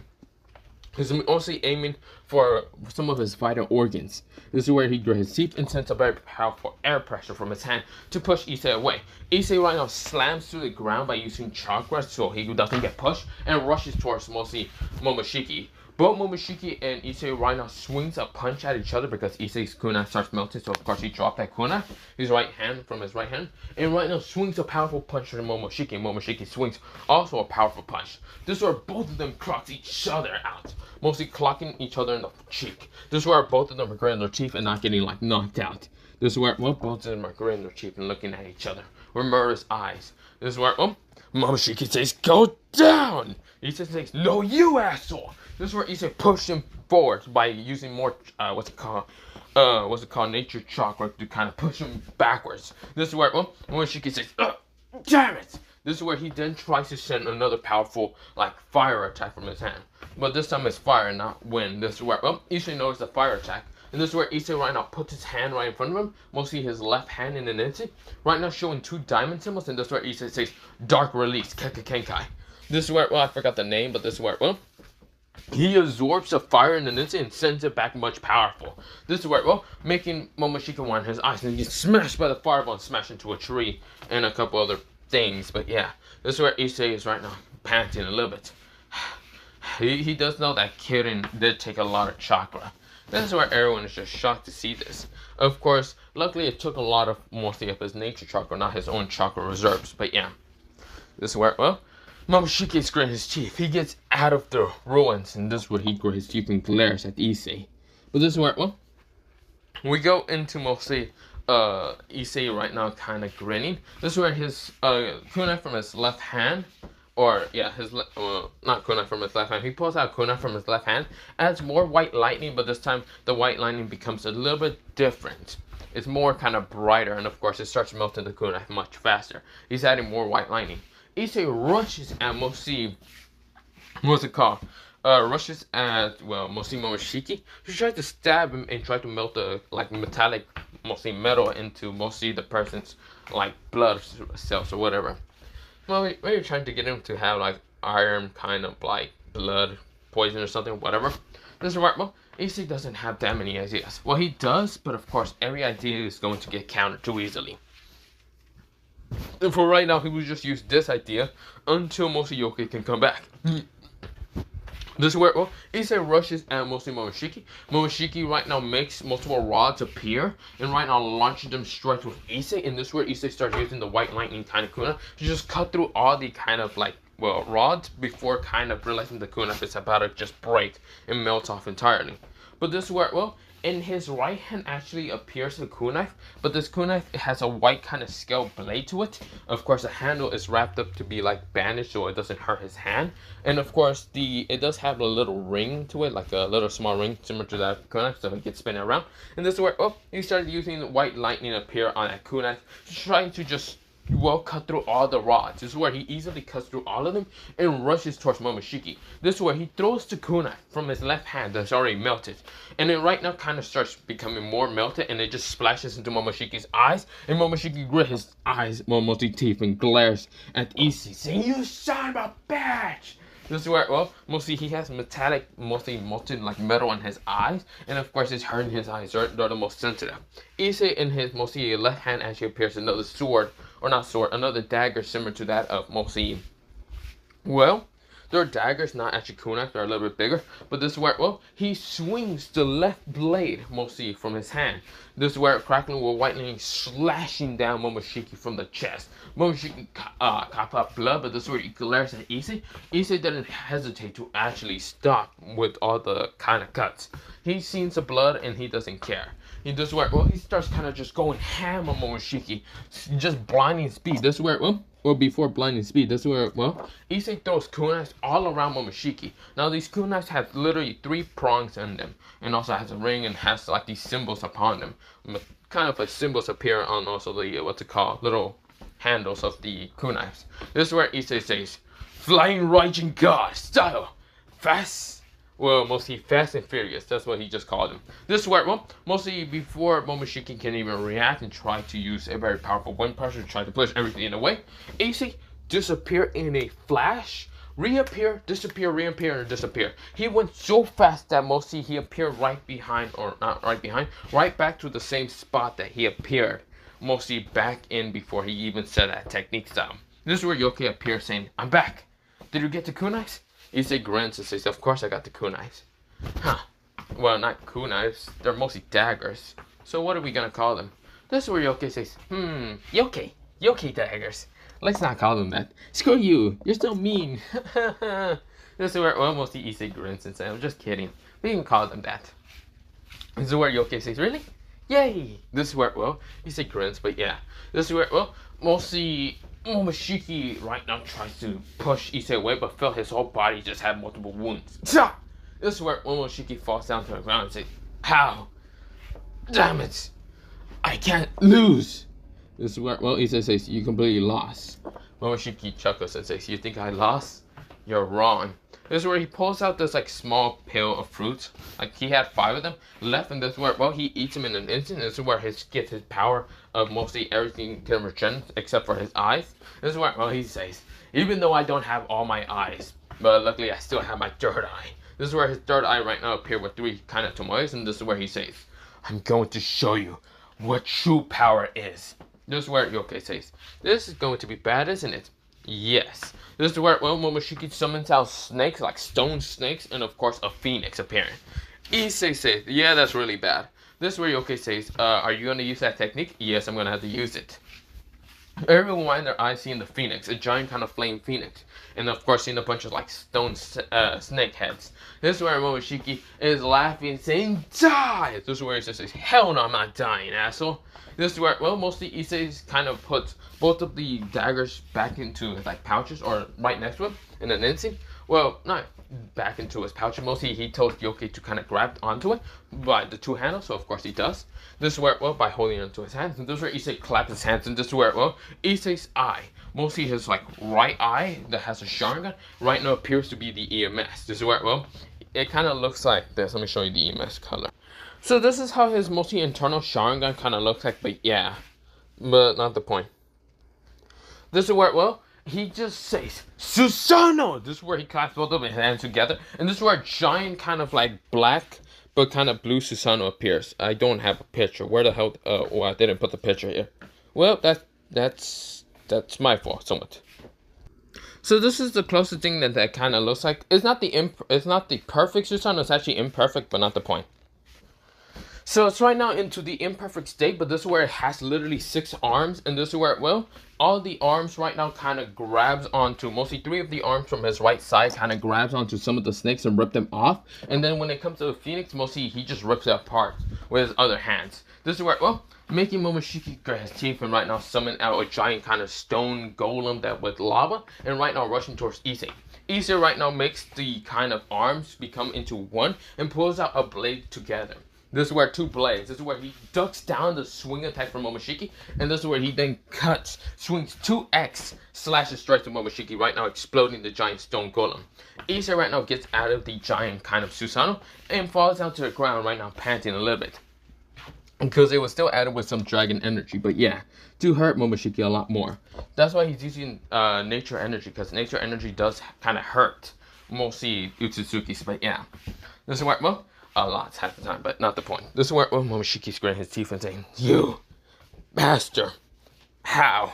He's mostly aiming for some of his vital organs. This is where he grits his teeth and sends a very powerful air pressure from his hand to push Issei away. Issei right now slams to the ground by using chakra so he doesn't get pushed and rushes towards mostly Momoshiki. Both Momoshiki and Issei right now swings a punch at each other because Issei's kunai starts melting, so of course he dropped that kunai, his right hand from his right hand, and right now swings a powerful punch to Momoshiki, and Momoshiki swings also a powerful punch. This is where both of them clocks each other out, mostly clocking each other in the cheek. This is where both of them are gritting their teeth and not getting knocked out. This is where both of them are gritting their teeth and looking at each other with murderous eyes. This is where Momoshiki says, go down! Issei says, no you asshole! This is where Issei pushed him forward by using more, nature chakra to kind of push him backwards. This is where, Momoshiki says, damn it! This is where he then tries to send another powerful, fire attack from his hand. But this time it's fire, not wind. This is where, Issei knows the fire attack. And this is where Issei right now puts his hand right in front of him, mostly his left hand in an instant. Right now showing two diamond symbols, and this is where Issei says, dark release, Kenkai. This is where, I forgot the name, but this is where, he absorbs the fire in an instant and sends it back much powerful. This is where, making Momoshiki wind his eyes and he gets smashed by the fireball and smashed into a tree and a couple other things. But yeah, this is where Issei is right now panting a little bit. He does know that Kirin did take a lot of chakra. This is where everyone is just shocked to see this. Of course, luckily it took a lot of mostly of his nature chakra, not his own chakra reserves. But yeah, this is where, Momoshiki is gritting his teeth. He gets out of the ruins, and this is where he grits his teeth and glares at Issei. But this is where, we go into mostly Issei right now kind of grinning. This is where his kunai from his left hand, not kunai from his left hand. He pulls out kunai from his left hand, adds more white lightning, but this time the white lightning becomes a little bit different. It's more kind of brighter, and of course it starts melting the kunai much faster. He's adding more white lightning. Issei rushes at mostly, rushes at, mostly Momoshiki. She tries to stab him and try to melt the, metallic, mostly metal into mostly the person's, blood cells or whatever. Well, maybe trying to get him to have, iron kind of, blood poison or something, whatever. This is right, Issei doesn't have that many ideas. Well, he does, but of course, every idea is going to get countered too easily. And for right now, he will just use this idea until Momoshiki can come back. This is where, Issei rushes at mostly Momoshiki. Momoshiki right now makes multiple rods appear, and right now launches them straight with Issei. And this is where Issei starts using the white lightning kind of kunai to just cut through all the kind of rods before kind of realizing the kunai is about to just break and melt off entirely. But this is where, in his right hand actually appears a kunai, but this kunai has a white kind of scale blade to it. Of course, the handle is wrapped up to be like bandaged so it doesn't hurt his hand. And of course, it does have a little ring to it, like a little small ring similar to that kunai, so it gets spinning around. And this is where, he started using the white lightning appear on that kunai, trying to just cut through all the rods. This is where he easily cuts through all of them and rushes towards Momoshiki. This is where he throws the kunai from his left hand that's already melted. And it right now kind of starts becoming more melted and it just splashes into Momoshiki's eyes. And Momoshiki grits his eyes, mostly teeth, and glares at Issei, saying, "You son of a bitch!" This is where, mostly he has metallic, mostly molten like metal in his eyes, and of course it's hurting his eyes. They're the most sensitive. Issei in his mostly left hand actually appears another sword, or not sword, another dagger similar to that of mostly. Their daggers, not actually kunai, they're a little bit bigger. But this is where, he swings the left blade mostly from his hand. This is where crackling with lightning slashing down Momoshiki from the chest. Momoshiki coughed up blood, but this is where he glares at Issei. Issei didn't hesitate to actually stop with all the kind of cuts. He sees the blood and he doesn't care. He does where, he starts kind of just going ham on Momoshiki, just blinding speed. This is where, before blinding speed, this is where, Issei throws kunais all around Momoshiki. Now, these kunais have literally 3 prongs in them, and also has a ring and has like these symbols upon them. Kind of like symbols appear on also the, little handles of the kunais. This is where Issei says, "Flying Raging God style, fast." Mostly fast and furious. That's what he just called him. This is where, mostly before Momoshiki can even react and try to use a very powerful wind pressure to try to push everything in the way, Issei disappear in a flash, reappear, disappear, reappear, and disappear. He went so fast that mostly he appeared right behind, or not right behind, right back to the same spot that he appeared, mostly back in before he even said that technique style. This is where Yosuke appears saying, "I'm back. Did you get the kunais?" Issei grins and says, "Of course I got the kunais." Huh. Well, not kunais. They're mostly daggers. So what are we gonna call them? This is where Yosuke says, Yosuke daggers. Let's not call them that. Screw you. You're so mean. This is where, mostly Issei grins and says, "I'm just kidding. We can call them that." This is where Yosuke says, "Really? Yay!" This is where, Issei grins, but yeah. This is where, mostly Momoshiki right now tries to push Issei away, but felt his whole body just had multiple wounds. This is where Momoshiki falls down to the ground and says, "How? Damn it! I can't lose!" This is where, Issei says, "You completely lost." Momoshiki chuckles and says, "You think I lost? You're wrong." This is where he pulls out this like small pill of fruits. Like he had 5 of them left, and this is where, he eats them in an instant. This is where he gets his power of mostly everything can regenerate except for his eyes. This is where, he says, "Even though I don't have all my eyes, but luckily I still have my third eye." This is where his third eye right now appears with 3 kind of tomoes, and this is where he says, "I'm going to show you what true power is." This is where Yosuke says, "This is going to be bad, isn't it?" Yes. This is where, Momoshiki summons out snakes, like stone snakes, and of course a phoenix appearing. Issei says, "Yeah, that's really bad." This is where Yosuke says, "Are you going to use that technique?" "Yes, I'm going to have to use it." Everyone wind their eyes seeing the phoenix, a giant kind of flame phoenix, and of course seeing a bunch of like stone snake heads. This is where Momoshiki is laughing, saying, "Die!" This is where he says, "Hell no, I'm not dying, asshole." This is where, mostly Issei kind of puts both of the daggers back into his like pouches, or right next to him in an instant. Well, not back into his pouch. Mostly he tells Yosuke to kind of grab onto it by the 2 handles, so of course he does. This is where, by holding onto his hands. And this is where Issei claps his hands, and this is where, Issei's eye, mostly his like right eye that has a Sharingan, right now appears to be the EMS. This is where, it kind of looks like this. Let me show you the EMS color. So this is how his mostly internal Sharingan kind of looks like, but yeah, but not the point. This is where, he just says, "Susanoo!" This is where he claps both of his hands together, and this is where a giant kind of like black but kind of blue Susanoo appears. I don't have a picture. Where the hell? I didn't put the picture here. Well, that's my fault, somewhat. So this is the closest thing that kind of looks like. It's not the perfect Susanoo. It's actually imperfect, but not the point. So it's right now into the imperfect state, but this is where it has literally 6 arms, and this is where, well, all the arms right now kind of grabs onto, mostly 3 of the arms from his right side kind of grabs onto some of the snakes and rip them off, and then when it comes to the phoenix, mostly he just rips it apart with his other hands. This is where, well, making Momoshiki grit his teeth and right now summon out a giant kind of stone golem that with lava, and right now rushing towards Issei. Issei right now makes the kind of arms become into one and pulls out a blade together. This is where 2 blades. This is where he ducks down the swing attack from Momoshiki, and this is where he then cuts, swings 2x, slashes straight to Momoshiki, right now exploding the giant stone golem. Issei right now gets out of the giant kind of Susanoo and falls down to the ground right now, panting a little bit. Because it was still added with some dragon energy, but yeah, to hurt Momoshiki a lot more. That's why he's using nature energy, because nature energy does kind of hurt mostly Otsutsuki's, but yeah. This is where, well, a lot half the time, but not the point. This is where Momoshiki's gritting his teeth and saying, "You bastard! How?"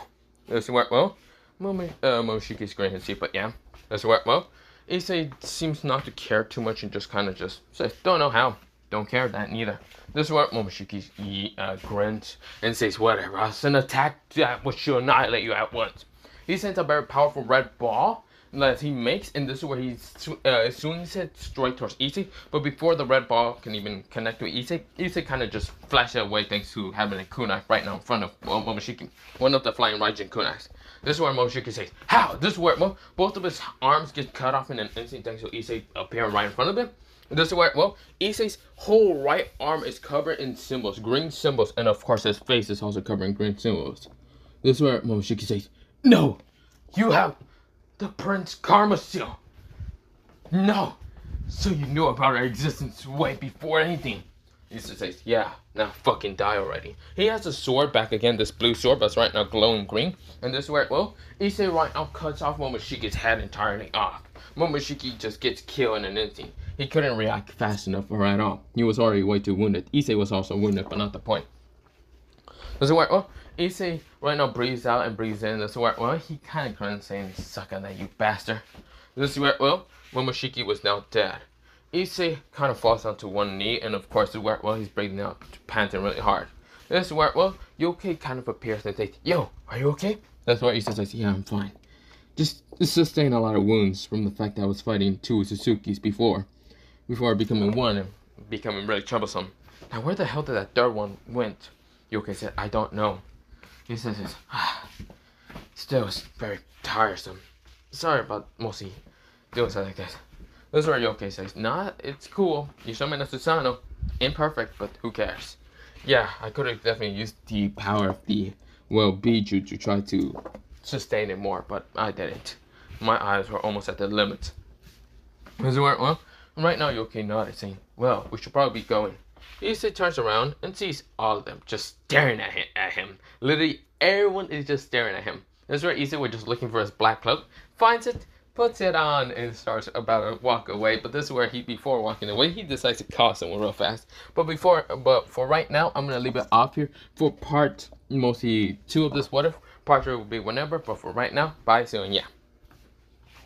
This is where, well, Momoshiki's gritting his teeth, but yeah. This is where, well, Issei seems not to care too much and just kind of just says, "Don't know how. Don't care that neither." This is where Momoshiki grins and says, "Whatever, I'll send an attack that which will annihilate you at once." He sends a very powerful red ball that he makes, and this is where he swings it straight towards Issei, but before the red ball can even connect with Issei, Issei kind of just flashes it away thanks to having a kunai right now in front of Momoshiki, one of the flying Raijin kunais. This is where Momoshiki says, "How?" This is where both of his arms get cut off in an instant thanks to Issei appearing right in front of him. And this is where, well, Issei's whole right arm is covered in symbols, green symbols, and of course his face is also covered in green symbols. This is where Momoshiki says, "No! You have the Prince Karma Seal! No! So you knew about our existence way before anything." Issei says, "Yeah, now fucking die already." He has a sword back again, this blue sword, but it's right now glowing green. And this is where, well, Issei right now cuts off Momoshiki's head entirely off. Momoshiki just gets killed in an instant. He couldn't react fast enough or at all. He was already way too wounded. Issei was also wounded, but not the point. This is where, well, Issei right now breathes out and breathes in. This is where, well, he kind of grunts saying, "Suck on that, you bastard." This is where, well, Momoshiki was now dead. Issei kind of falls down to one knee, and of course, this is where, well, he's breathing out, panting really hard. This is where, well, Yosuke kind of appears and says, "Yo, are you okay?" That's where Issei says, "Yeah, I'm fine. Just sustained a lot of wounds from the fact that I was fighting 2 Suzuki's before becoming one and becoming really troublesome. Now, where the hell did that 3rd one went?" Yosuke said, "I don't know." He says, "Still, it's very tiresome. Sorry about mostly doing something like that." This is where Yosuke says, "Nah, it's cool. You summon a Susanoo. Imperfect, but who cares?" Yeah, I could have definitely used the power of the, well, Biju to try to sustain it more, but I didn't. My eyes were almost at the limit. This is where, well, right now Yosuke nodded, saying, "Well, we should probably be going." Issei turns around and sees all of them just staring at him. Literally, everyone is just staring at him. This is where Issei was just looking for his black cloak, finds it, puts it on, and starts about to walk away. But this is where before walking away, he decides to call someone real fast. But for right now, I'm gonna leave it off here for part mostly 2 of this what if. Part 3 will be whenever. But for right now, bye, see you, and yeah.